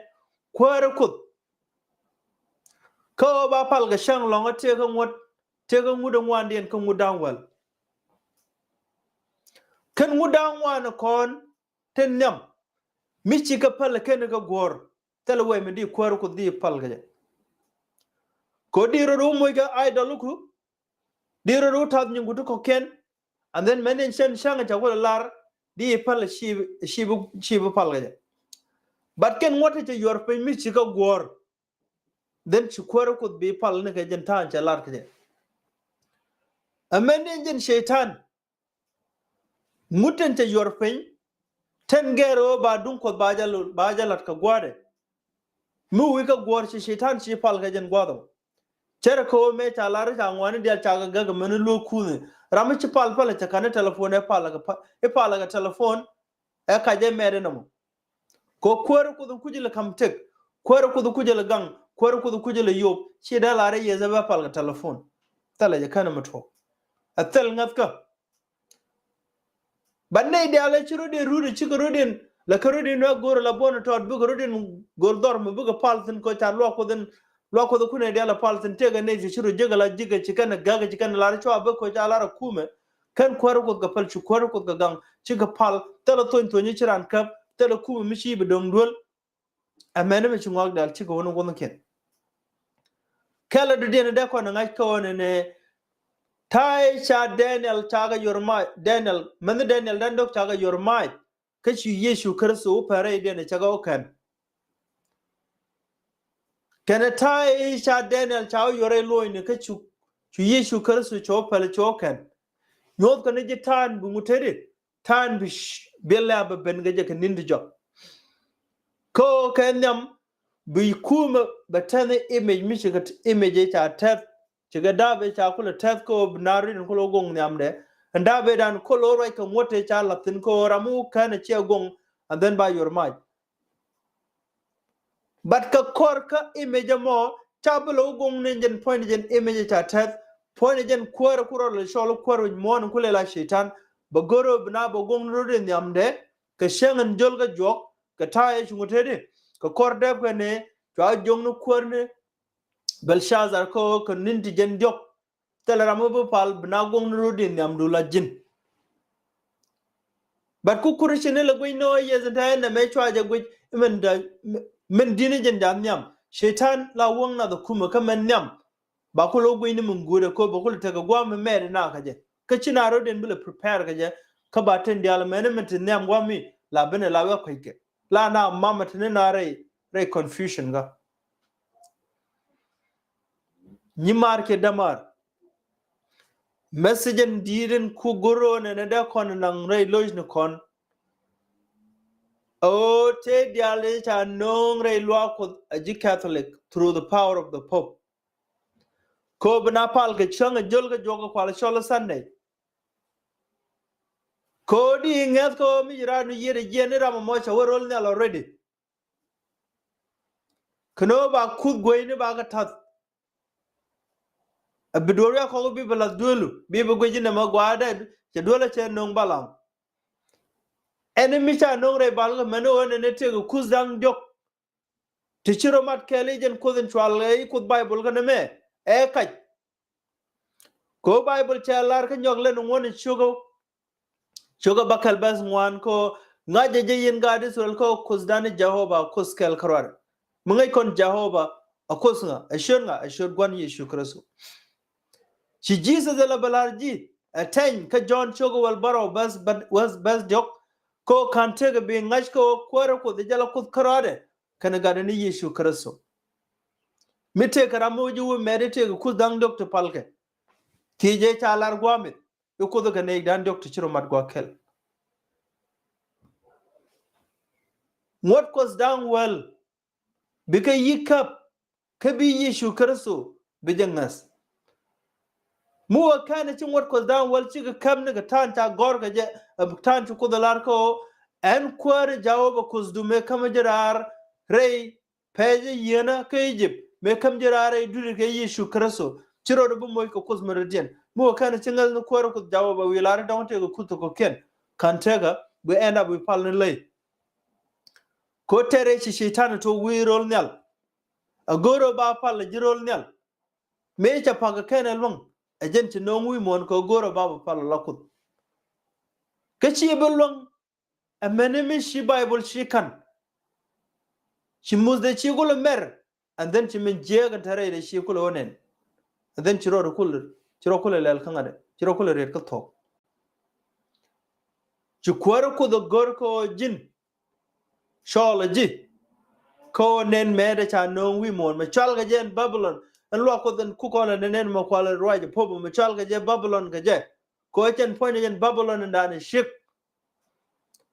kwara kut ko ba pal ga shang long te ga ngut ngwan dien ko ngudang wal kan ngudang wan kon ten nyam michi ka pal ken ga gor talwe me di kwara kut di pal ga ko di ro mo ga idoluku di ro tat nyungutu ko ken and then menen shen shang ja wala lar di pal shi pal ga but ken ngote te yor pe michi ka gor then ci kwara kut bi pal ne ka jen tan cha lar ka amen jen shaitan muten te yor pe ten gero ba dun ko ba jalat ka gwade mu wi ka gwar ci shaitan ci pal ka jen gwado cer ko me cha lar cha ngwani dia cha ga men lo ku ne ram ci pal cha kana telephone e pal ga telephone e ka je mere namo ko kwara kut kujila kam tek kwara kut kujila gang kwara kut kujila yob ci da lare ye zaba pal ga telephone tala je kana muto atel ngatka banne de ala chiro de rude chiko rudin la karudin no gor la bona tot bu rudin gor dor mu bu paltin ko ta lo ko do kune de ala paltin tega ne chiro jegala jiga chikana gaga chikana la cho ba ko ta la kume kan kwaro ko ga pal chu kwaro ko ga gang chiga pal tala ton to ni chiran kap tala kume mi shi be dong dol amene me chungok dal chiko wono wono ken kala do de ne ko na ngai ko ne Tai cha Daniel chaga yormai Daniel man Daniel dan dok chaga yormai kachi Yesu Kristo pare de ne chaga okan kana tai cha Daniel chaga yore loy ne kachu chu Yesu Kristo cho pale chokan Nyoth kana je tan bu mutere tan bi bella ba ben gaje kan nindijo ko kanyam bi kuma batane image mi shiga image cha tap chiga dabe cha kula tap ko narin ko gong nyamde and dabe dan ko loro ka mote cha latin ko ramu kana che gong and then by your mind but ka korka image mo cha bulo gong nen point jen image cha tap point jen kwara kuro le sholo kwaro mon kule la shaitan ba goro bna ba gong ro nyamde ka shengan jolga jok ka taye chungutede ka korde ko ne cha jong no kwarne Belshazzar ko ninti jen diok telaramu bu pal bnagong rudin yamdula jin but ku kurishine la gwi no yezenta na me chwa ja gwi men dini jen jam nyam shaitan la wong na da kuma ka men nyam ba ku lo gwi ni mun gure ko ba ku ta ga gwa me mere na ka je ka china rodin bile prepare ka je ka ba ten dial men nyam gwa mi la bene la wa kwike la na mama tene na re confusion ga ni marke damar messagen diren ku goro ne da kon nang rei loj ne kon o te diale cha nong rei lwa ko aji catholic through the power of the pope ko bna pal ke chang jol ga jogo kwal chola sunday ko di ngat ko mi ra no yere jene ram mo cha worol ne already kno ba kud goyne ba ga tat abidoria ko bi bala dulu bi be gojine ma gwada che dole che nong balang enemy cha nong re balga meno ne te ko kuzang jok tichiro mat kele jen kudin chwale kud bible ga me e kaj ko bible cha lar ka nyogle no woni chugo bakal bas ngwan ko ngaje je yin gadi sul ko kuzdani jehova kuskel karwar mungai kon jehova akusnga ashur gwan Yesu Kristo ci Jesus la balarji atany ka John chugo wal baro bas jok ko kantega be ngaj ko kwara ko de jala kud karade kana gadi ni Yesu Kristo mite karamuji wu medite ku dang doctor palke tije chalar gwamit ko do gane dan doctor chiro mat gwa kel what goes down well because yikap kabi Yesu Kristo bijangas mu kana cin what goes down well ciga kam ne ga tan ta gorga je tan ku dalar ko en kwar jawoba kusdume kama jirar rei peje yena ka Egypt me kam jirare duri ke Yesu Kristo ciro do moy ko kusmaradien mu kana cingal no kwar ku jawoba wilar dawte ko kuto ko ken kantega we end up with palne lay ko tere shi shaitan to wirol nyal agoro ba pal jirol nyal me cha paga kene long agent no ngui mon ko goro ba pal lakut kachi belong a menemi shi bible shi kan shi muzde shi gulo mer and then shi min jega tare de shi kulo onen and then chiro kulo lel kangade chiro kulo red ko thok chi kwaro ko do gor ko jin shola ji ko nen mede cha no wi mon ma chal ga jen babylon an lo ko den ku ko nen ma kwala roje pobo ma chal ga je babylon ga je ko chen point jen babylon ndane shik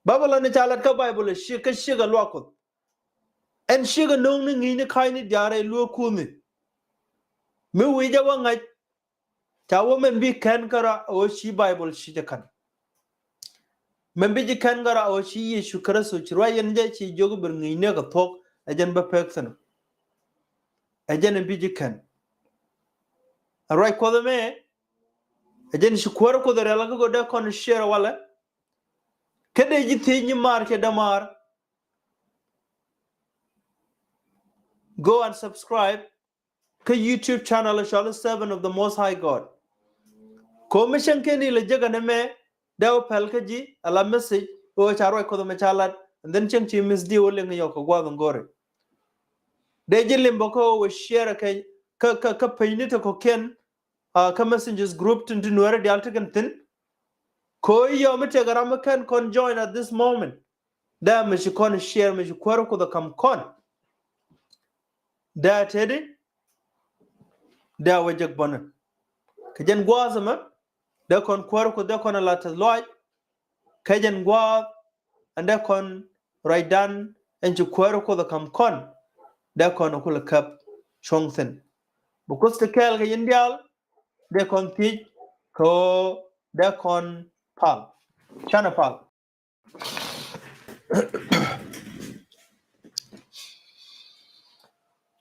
babylon ni chalat ka bible shik ka shik ga lo ko en shik ga no ni ni kai ni diare lo ku mi wi ja wa ngai ta wo men bi kan kara o shi bible shi ta kan men bi kan kara o shi yeshu kara so chirwa yen je chi jogu ber ngi ne ga thok ajen ba peksan ajen bi kan right ko me ajen shi kwar ko da la go da kon share wala kede ji ti ni mar ke damar go and subscribe ka YouTube channel shall servant of the most high God commission ke ni le jaga ne me daw pelka ji ala message o charo ko me chalat and then chen chi miss di wole ngi ko gwa ngore de jilim boko we share ka painita ko ken ka messengers group tin nuare dalta kan tin ko yo me te garama kan kon join at this moment da me shi kon share me shi kwaro ko da kam kon da tedi da wajak bonan ka jen gwa zama da kon kwaro ko da kon la ta loy ka jen gwa anda kon raidan en shi kwaro ko da kam kon da kon ko la kap chongsen because the kel ga indial de kon ti ko da kon pal chana pal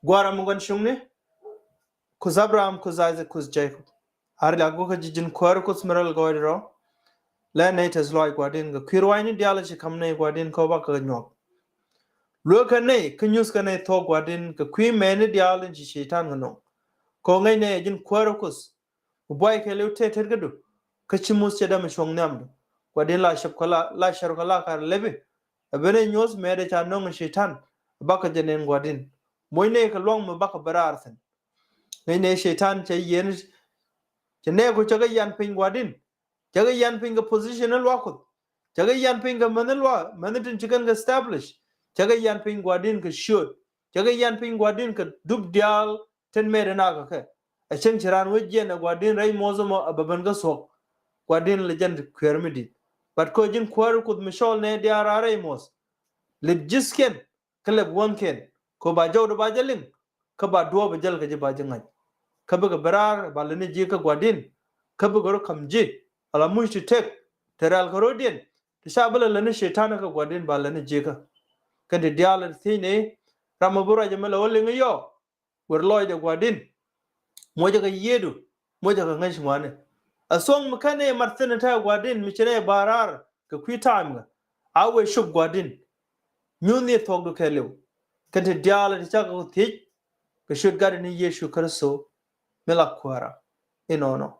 gwara mungon shungne kuz Abraham kuz Isaac kuz Jacob har la go ka jijin kwar kuz meral goidro la netes loy gwadin ga kirwaini diala shi kamne gwadin ko ba ka nyok lo ka ne knyus ka ne to gwadin ka kwi mene diala shi shaitan no ko ngai ne jin kwar kuz boy ke le te gadu ka chimus che da me shong nam gwadin la shab kala la shar kala kar lebe abene nyos mede cha no shaitan ba ka jenen gwadin moyne ka long mo ba ka barar sen ne shaitan che yen che ne ko chaga yan pin gwadin chaga yan pin ga positional wakut chaga yan pin ga manalwa manatin chikan ga establish chaga yan pin gwadin ka shoot chaga yan pin gwadin ka dub dial ten mere na ka a chen chiran wajje na gwadin rai mozo mo ababan ga sok gwadin legend kwermidi but ko jin kwar kud mishol ne diara rai mos le jisken kleb wonken ko ba jawdo ba jalin ka ba duwa ba jal ga je ba jingai ka ba barar ba lene je ka gwadin ka ba goro kamje ala mushi tek teral garodien to shabala lene shetana ka gwadin ba lene je ka kan de dial thine ramabura je mala wole ngayo wer loy de gwadin moja ka yedu moja ka ngash ngwane asong mkane martene ta gwadin michene barar ka kwi time ga awe shub gwadin nyuni thogdu kelew kan de dial de chaka ko thij ka shud gadi ni yeshu kristo melakwara inono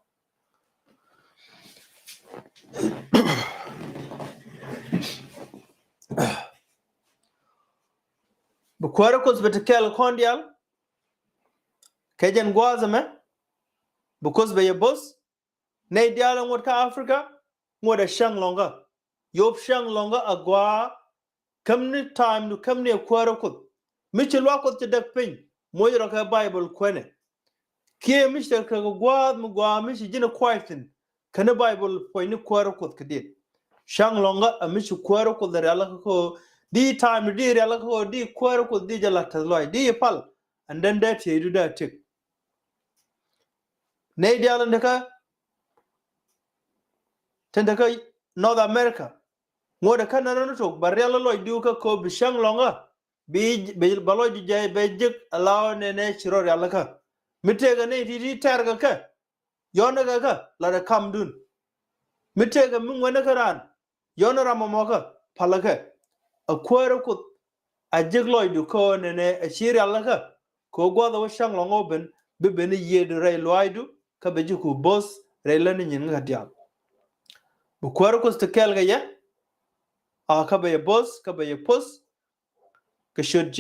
bukwara kos betekel kondial kejen gwazame bukos be yebos ne diala ngot ka africa ngoda shang longa yob shang longa agwa kamni time no kamni kwara kos michel wakot te dak pin moyro ka bible kwene kie mister ka gwad mu gwa mishi jina kwaitin kana bible point kwara kos kedit shang longa amishi kwara kos da ala ko di time di ala ko di kwara kos di jala taloy di pal and then that you do that tick ne diala ndaka tendaka North America ngoda kanana no tok barela loy duka ko bishang longa bi baloy di jay be jik alaw ne chiro yalla ka mitega ne di targa ka yona ka la da kam dun mitega mun wana karan yona ramamo ka palaka akwara ko a jigloy du ko nene a shiri alaka ko gwada wa shang longo ben be ben ye de ray loidu ka be jiku boss ray lan nyin nga dial bu kwar ko stekel ga ya a ka be boss ka be pos ka should